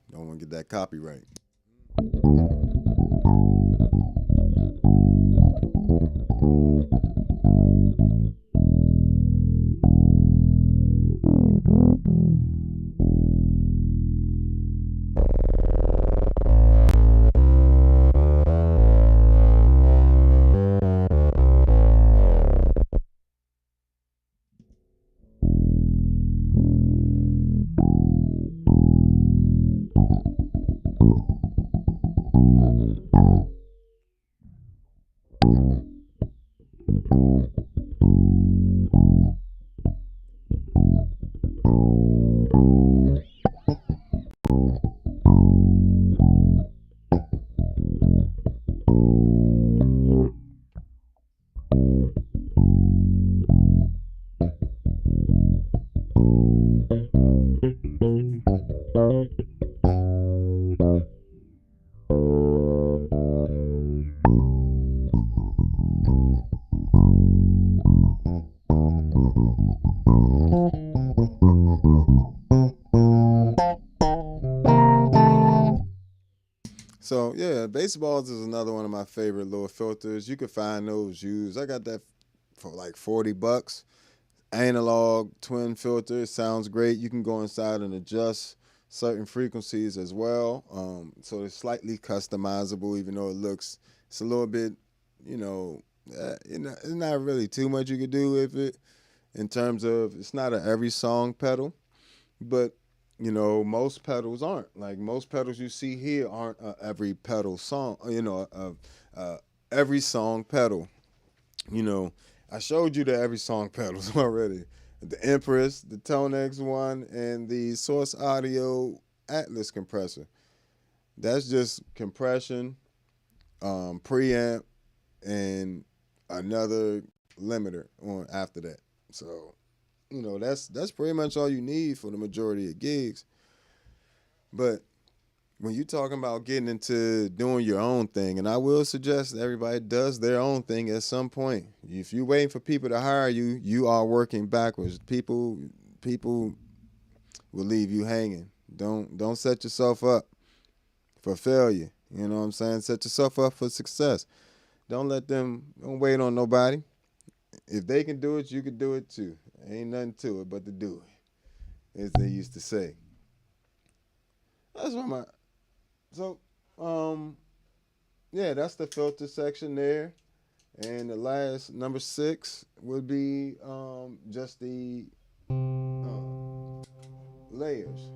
Don't want to get that copyright. So yeah, baseballs is another one of my favorite little filters. You can find those used. I got that for like $40. Analog twin filter. It sounds great. You can go inside and adjust certain frequencies as well. So it's slightly customizable, even though it's a little bit, it's not really too much you could do with it in terms of it's not a every song pedal, but most pedals aren't. Like most pedals you see here aren't every pedal song, every song pedal. I showed you the every song pedals already. The Empress, the ToneX one, and the Source Audio Atlas compressor. That's just compression, preamp, and another limiter on after that. So, that's pretty much all you need for the majority of gigs. But when you're talking about getting into doing your own thing, and I will suggest that everybody does their own thing at some point. If you're waiting for people to hire you, you are working backwards. People will leave you hanging. Don't set yourself up for failure. You know what I'm saying? Set yourself up for success. Don't wait on nobody. If they can do it, you can do it too. Ain't nothing to it but to do it, as they used to say. That's what my so yeah, that's the filter section there. And the last number 6 would be just the layers.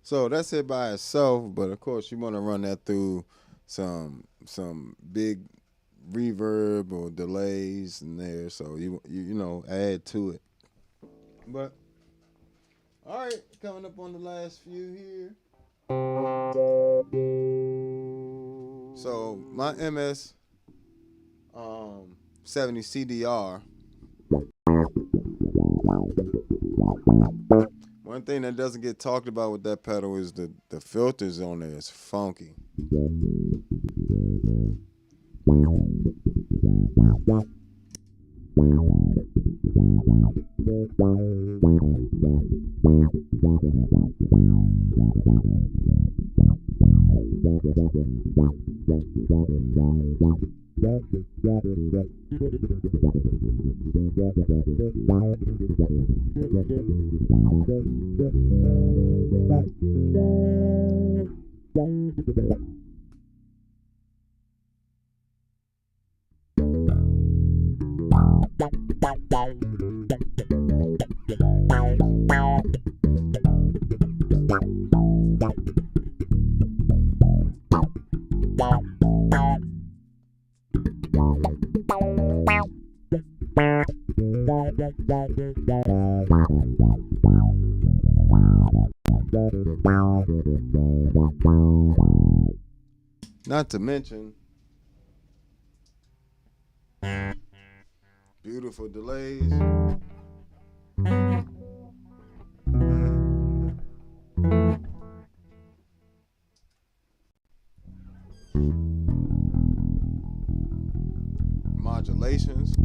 So that's it by itself, but of course you want to run that through some big reverb or delays in there, so you know add to it. But all right, coming up on the last few here. So my MS 70 CDR. One thing that doesn't get talked about with that pedal is the filters on there is funky. Not to mention beautiful delays. modulations.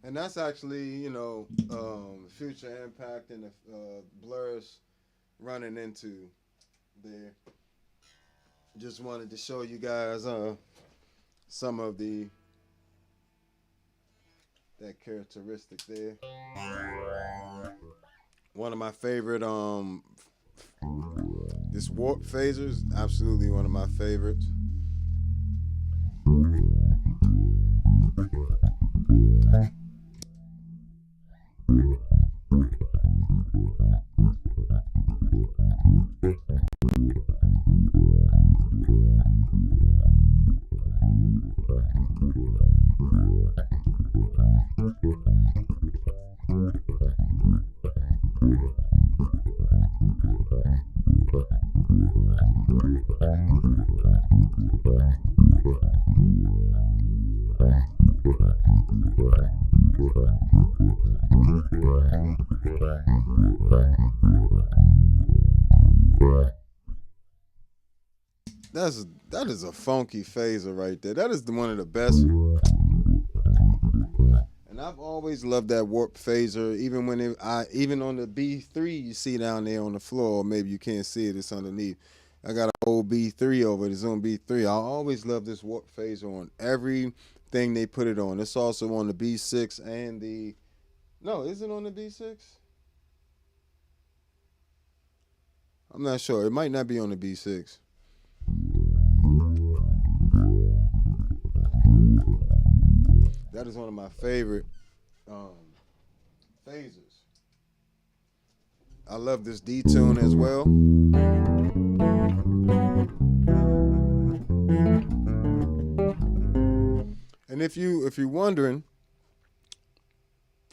And that's actually, Future Impact and the Blurs running into there. Just wanted to show you guys some of that characteristic there. One of my favorite this warp phaser is absolutely one of my favorites. That is a funky phaser right there. That is one of the best. And I've always loved that warp phaser. Even when even on the B3 you see down there on the floor, maybe you can't see it, it's underneath. I got an old B3 over the Zoom B3. I always love this warp phaser on everything they put it on. It's also on the B6 and the no, is it on the B6? I'm not sure. It might not be on the B6. That is one of my favorite phasers. I love this D-tune as well. And if you're wondering,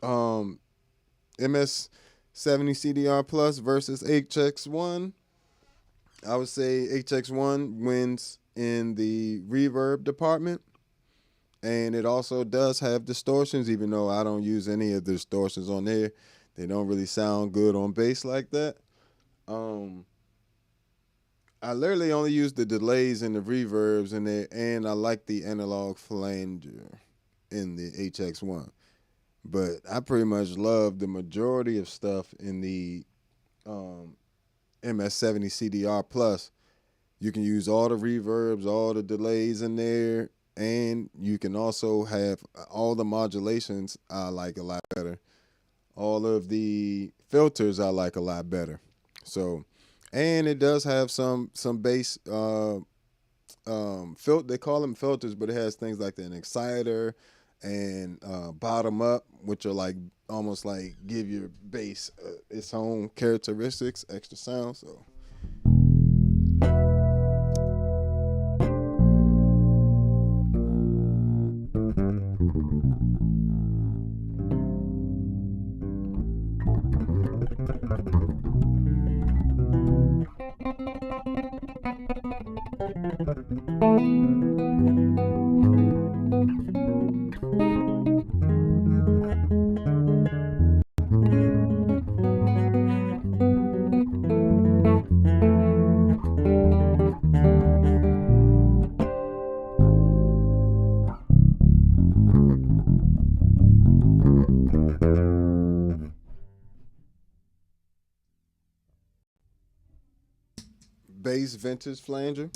MS-70 CDR Plus versus HX1, I would say HX1 wins in the reverb department. And it also does have distortions, even though I don't use any of the distortions on there. They don't really sound good on bass like that. I literally only use the delays and the reverbs in there, and I like the analog flanger in the HX1. But I pretty much love the majority of stuff in the MS-70 CDR Plus. You can use all the reverbs, all the delays in there, and you can also have all the modulations I like a lot better. All of the filters I like a lot better. So, and it does have some bass they call them filters, but it has things like an exciter and bottom up, which are like almost like give your bass its own characteristics, extra sound. So bass vintage flanger.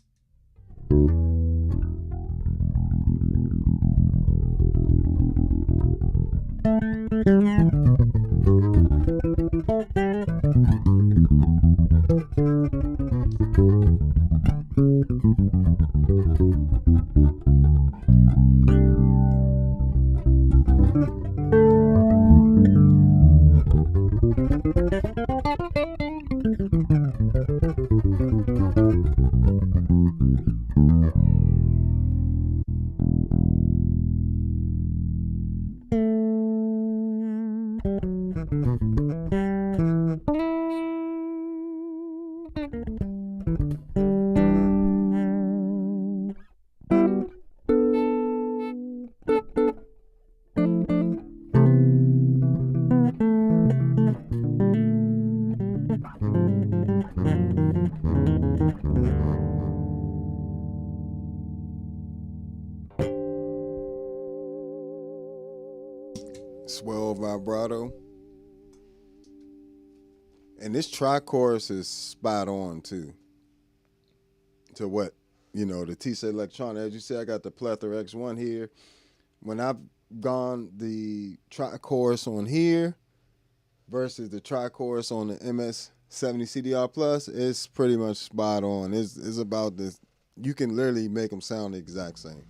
Swell vibrato. And this tri-chorus is spot on too. To what, the TC Electronic. As you see, I got the Plethora X1 here. When I've gone the tri-chorus on here versus the tri-chorus on the MS-70 CDR Plus, it's pretty much spot on. It's about this. You can literally make them sound the exact same.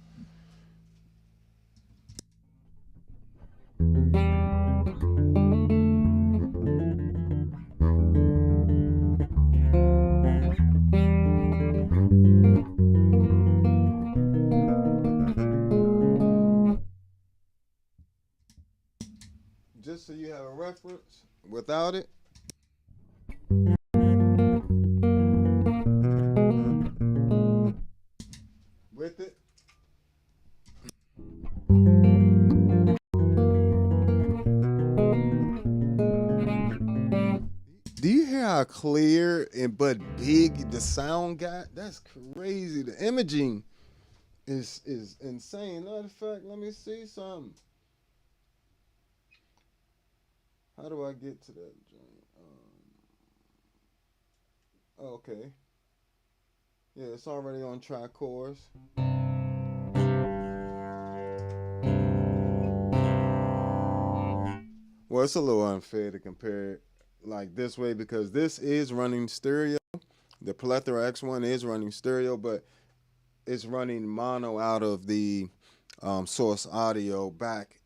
Just so you have a reference, without it, with it, do you hear how clear and but big the sound got? That's crazy. The imaging is insane. Matter of fact, let me see something. How do I get to that joint? Okay. Yeah, it's already on tri-chorus. Well, it's a little unfair to compare it like this way because this is running stereo. The Plethora X1 is running stereo, but it's running mono out of the source audio back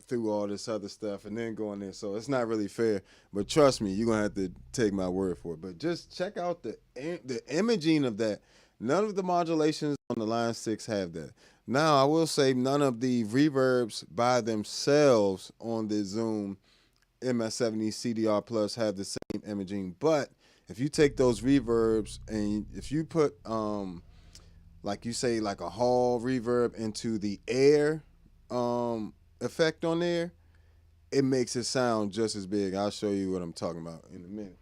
through all this other stuff and then go in there. So it's not really fair. But trust me, you're gonna have to take my word for it. But just check out the imaging of that. None of the modulations on the Line 6 have that. Now, I will say none of the reverbs by themselves on the Zoom MS-70 CDR Plus have the same imaging. But if you take those reverbs and if you put, like you say, like a hall reverb into the air effect on there, it makes it sound just as big. I'll show you what I'm talking about in a minute.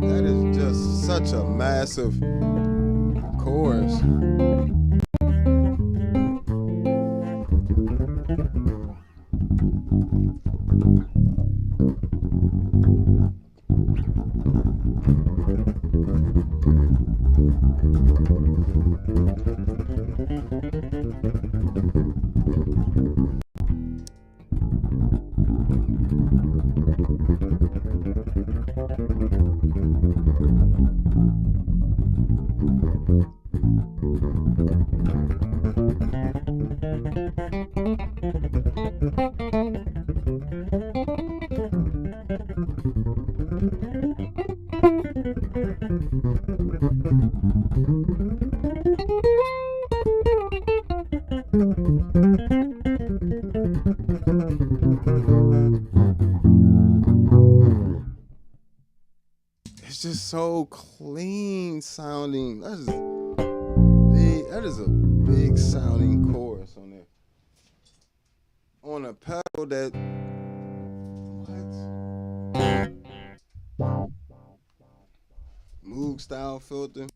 That is just such a massive chorus. It's just so clean sounding. That is big. That is a big sounding chorus on there. On a pedal that what? Moog style filter.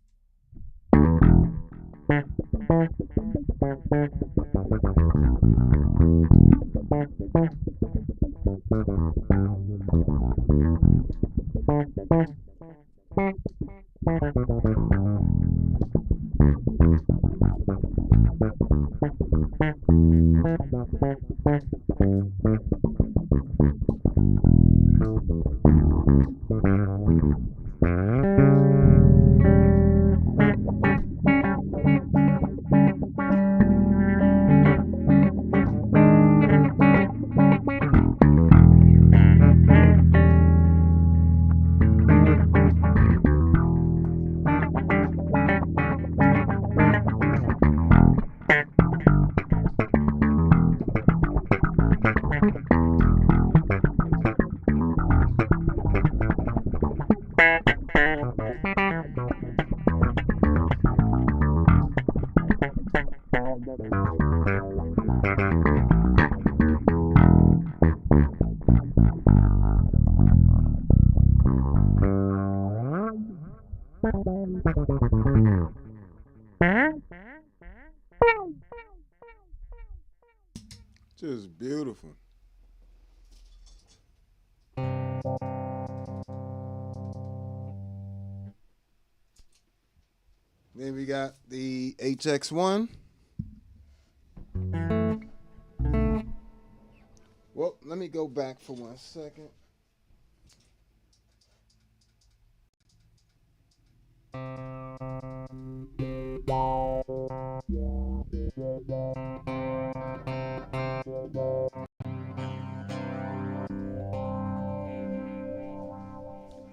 Just beautiful. Then we got the HX1. Well, let me go back for 1 second.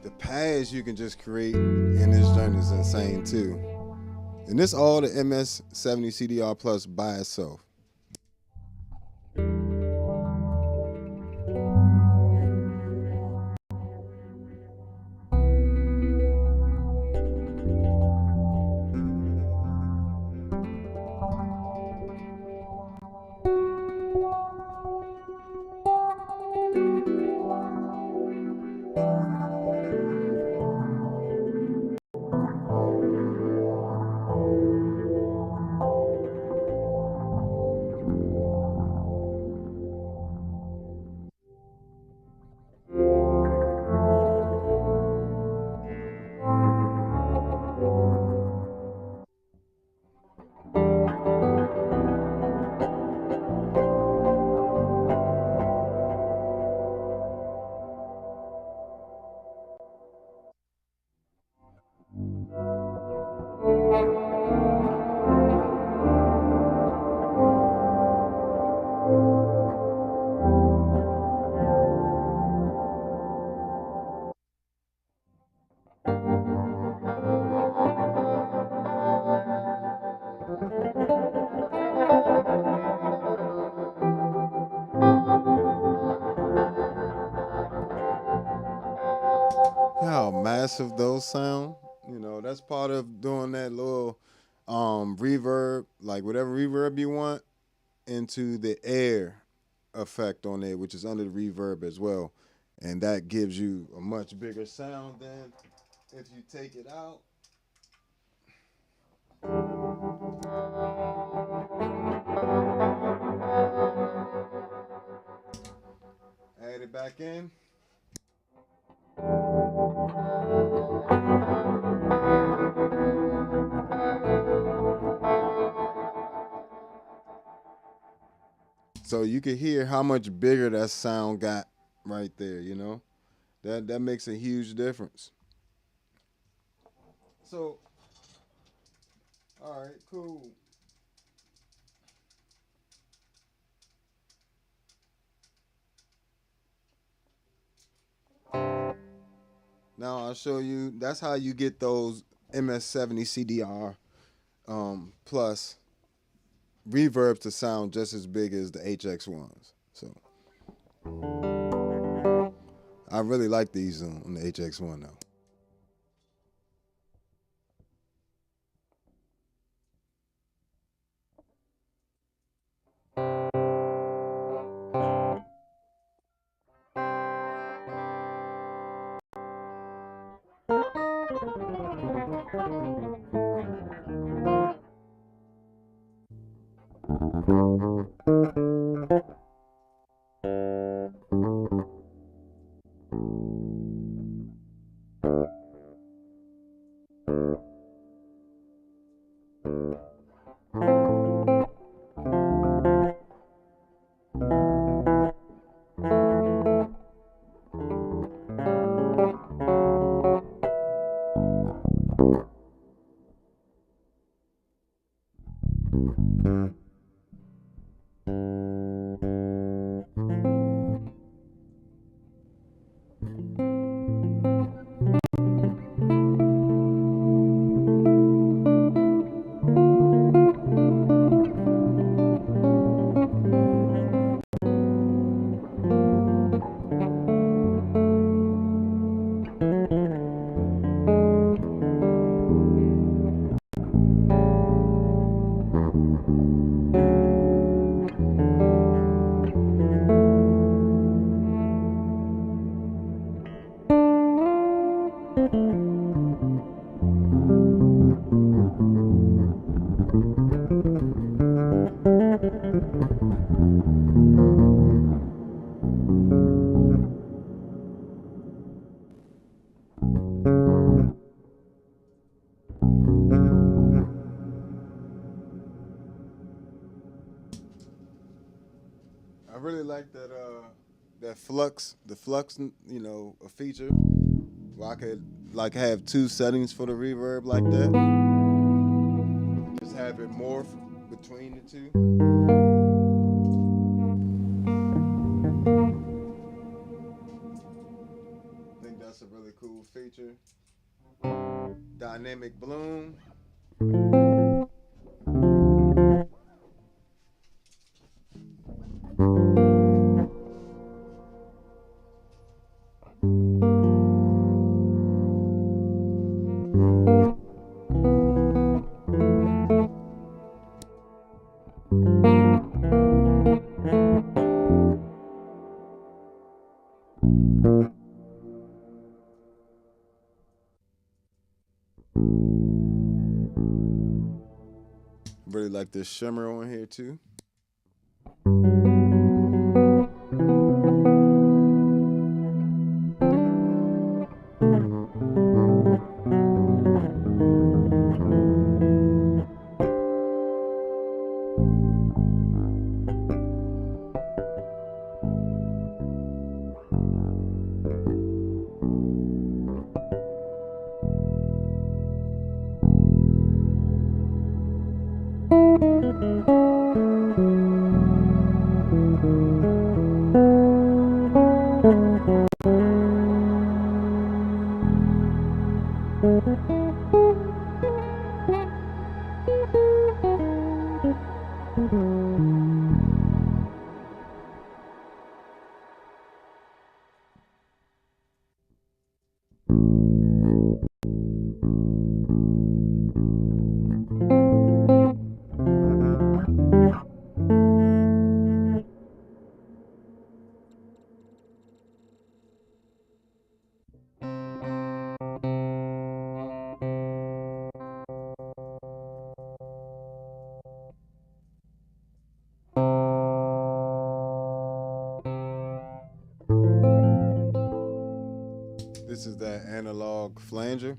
The pads you can just create in this joint is insane too. And this all the MS-70 CDR Plus by itself. massive those sound. You know, that's part of doing that little reverb, like whatever reverb you want, into the air effect on it, which is under the reverb as well. And that gives you a much bigger sound than if you take it out. Add it back in. So you can hear how much bigger that sound got right there, you know? That makes a huge difference. So, all right, cool. Now I'll show you, that's how you get those MS-70 CDR plus reverbs to sound just as big as the HX ones. So I really like these on the HX one though. I really like that that flux, the flux, you know, a feature where I could like have two settings for the reverb like that. Just have it morph between the two. I think that's a really cool feature. Dynamic bloom. Really like this shimmer on here too. is that analog flanger.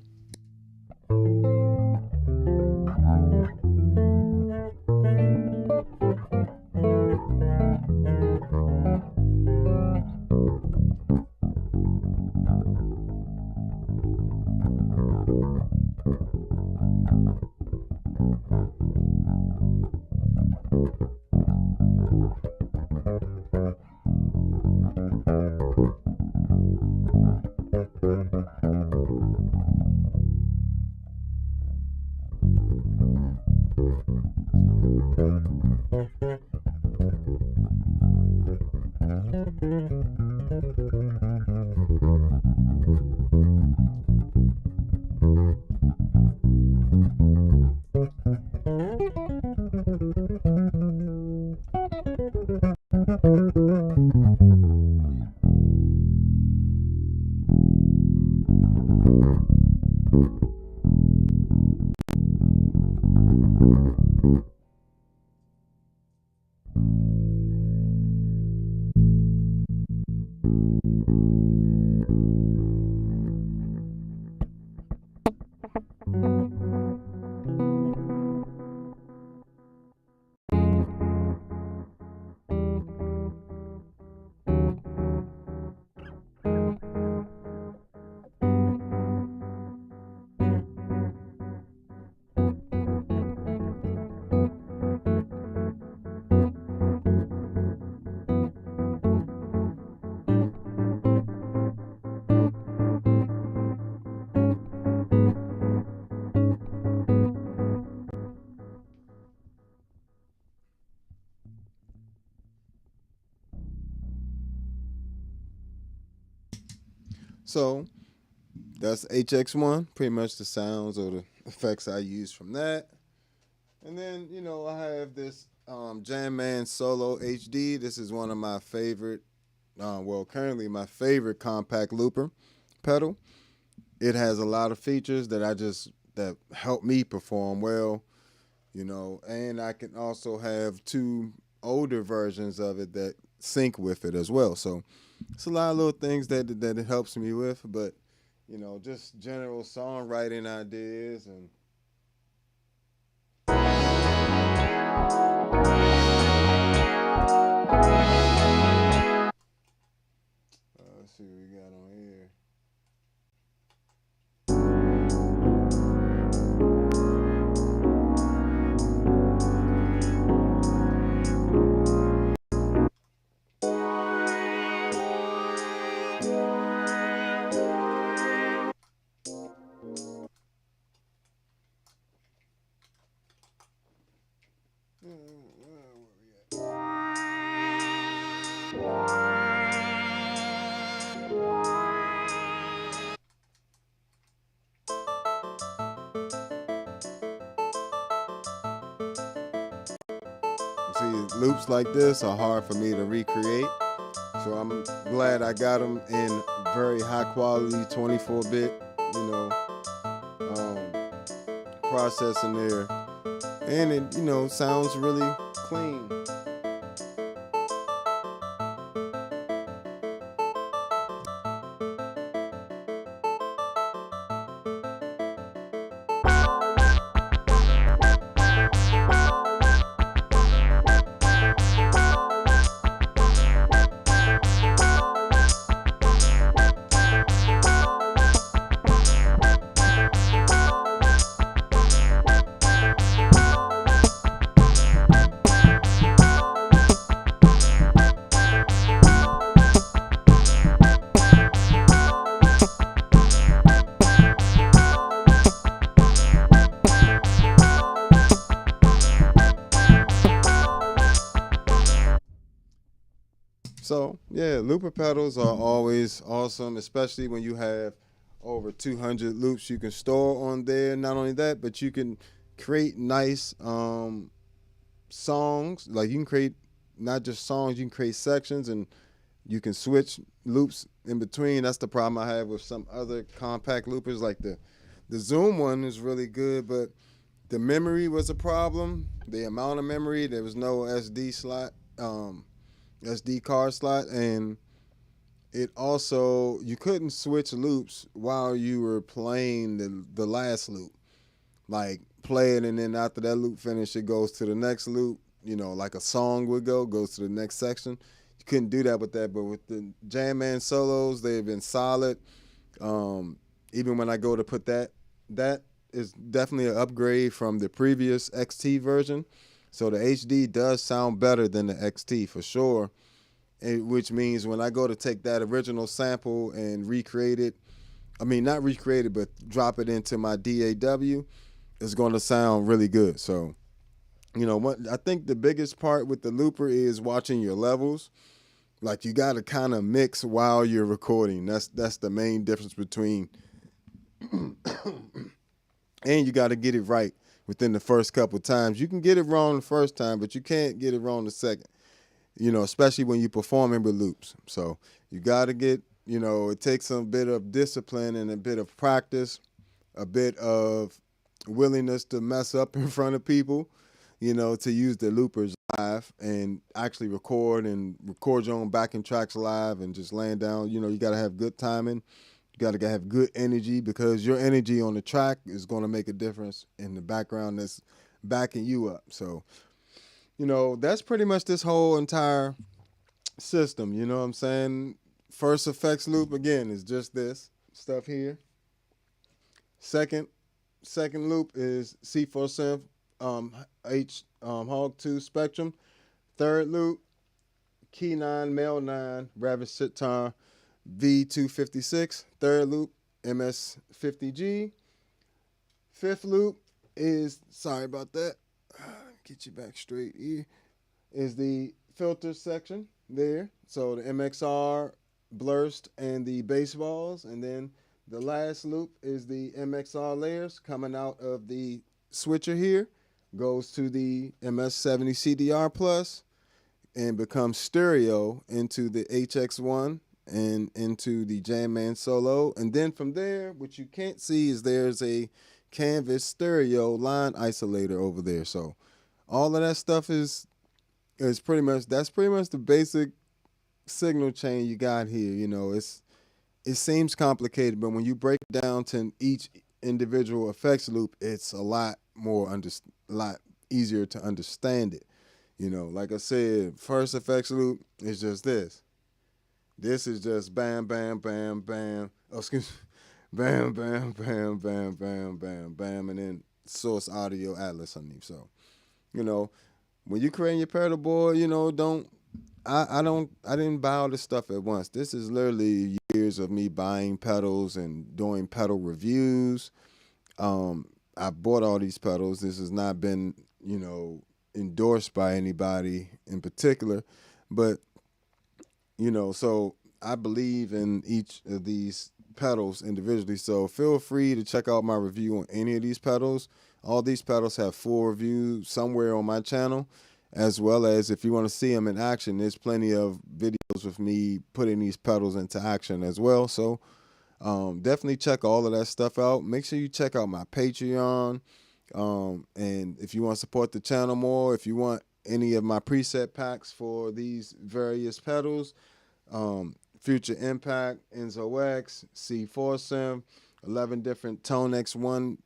So that's HX1, pretty much the sounds or the effects I use from that. And then, you know, I have this Jam Man Solo HD. This is one of my favorite, currently my favorite compact looper pedal. It has a lot of features that help me perform well, you know, and I can also have two older versions of it that sync with it as well. So it's a lot of little things that it helps me with, but you know, just general songwriting ideas and let's see what we got on here. See, loops like this are hard for me to recreate, so I'm glad I got them in very high quality 24-bit, you know, processing there, and it, you know, sounds really clean. So yeah, looper pedals are always awesome, especially when you have over 200 loops you can store on there. Not only that, but you can create nice songs. Like you can create not just songs, you can create sections, and you can switch loops in between. That's the problem I have with some other compact loopers. Like the Zoom one is really good, but the memory was a problem. The amount of memory, there was no SD slot. SD card slot, and it also, you couldn't switch loops while you were playing the last loop. Like play it, and then after that loop finish, it goes to the next loop. You know, like a song would goes to the next section. You couldn't do that with that, but with the Jam Man solos, they've been solid. Even when I go to put that is definitely an upgrade from the previous XT version. So the HD does sound better than the XT for sure, which means when I go to take that original sample and recreate it, I mean, not recreate it, but drop it into my DAW, it's going to sound really good. So, you know, what I think the biggest part with the looper is watching your levels. Like you got to kind of mix while you're recording. That's the main difference between, and you got to get it right within the first couple times. You can get it wrong the first time, but you can't get it wrong the second. You know, especially when you're performing with loops. So you got to get, you know, it takes a bit of discipline and a bit of practice, a bit of willingness to mess up in front of people, you know, to use the loopers live and actually record your own backing tracks live and just laying down. You know, you got to have good timing. You got to have good energy, because your energy on the track is going to make a difference in the background that's backing you up. So, you know, that's pretty much this whole entire system. You know what I'm saying? First effects loop, again, is just this stuff here. Second loop is C4 Synth Hog 2 Spectrum. Third loop, Key 9, Mel 9, Ravish Sitar V256. Third loop, MS-50G. Fifth loop is, sorry about that, get you back straight here, is the filter section there. So the MXR, Blurst, and the bass balls. And then the last loop is the MXR layers coming out of the switcher here, goes to the MS-70 CDR Plus, and becomes stereo into the HX1 and into the Jam Man Solo. And then from there, what you can't see is there's a Canvas stereo line isolator over there. So all of that stuff is pretty much, that's pretty much the basic signal chain you got here. You know, it seems complicated, but when you break it down to each individual effects loop, it's a lot easier to understand it. You know, like I said, first effects loop is just this. This is just bam, bam, bam, bam. Oh, excuse me. Bam, bam, bam, bam, bam, bam, bam, and then source audio atlas underneath. So, you know, when you create your pedal board, you know, I didn't buy all this stuff at once. This is literally years of me buying pedals and doing pedal reviews. I bought all these pedals. This has not been, you know, endorsed by anybody in particular, but, you know, so I believe in each of these pedals individually. So feel free to check out my review on any of these pedals. All these pedals have full reviews somewhere on my channel, as well as if you want to see them in action, there's plenty of videos with me putting these pedals into action as well. So definitely check all of that stuff out. Make sure you check out my Patreon. And if you want to support the channel more, if you want any of my preset packs for these various pedals, Future Impact, Enzo X, C4 Sim, 11 different ToneX 1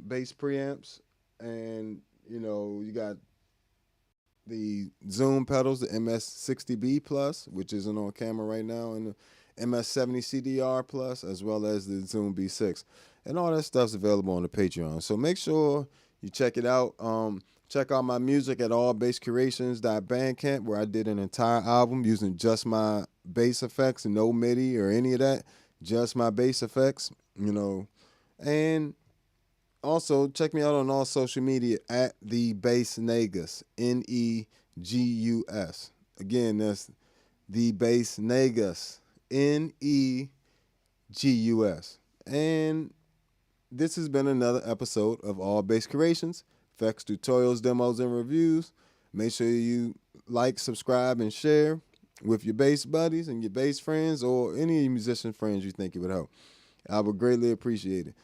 bass preamps, and you know, you got the Zoom pedals, the MS-60B Plus, which isn't on camera right now, and the MS-70 CDR Plus, as well as the Zoom B6. And all that stuff's available on the Patreon. So make sure you check it out. Check out my music at allbasscreations.bandcamp, where I did an entire album using just my bass effects and no MIDI or any of that, just my bass effects, you know. And also check me out on all social media at the Bass Negus, Negus. Again, that's the Bass Negus, Negus. And this has been another episode of All Bass Creations, effects, tutorials, demos, and reviews. Make sure you like, subscribe, and share with your bass buddies and your bass friends, or any musician friends you think it would help. I would greatly appreciate it.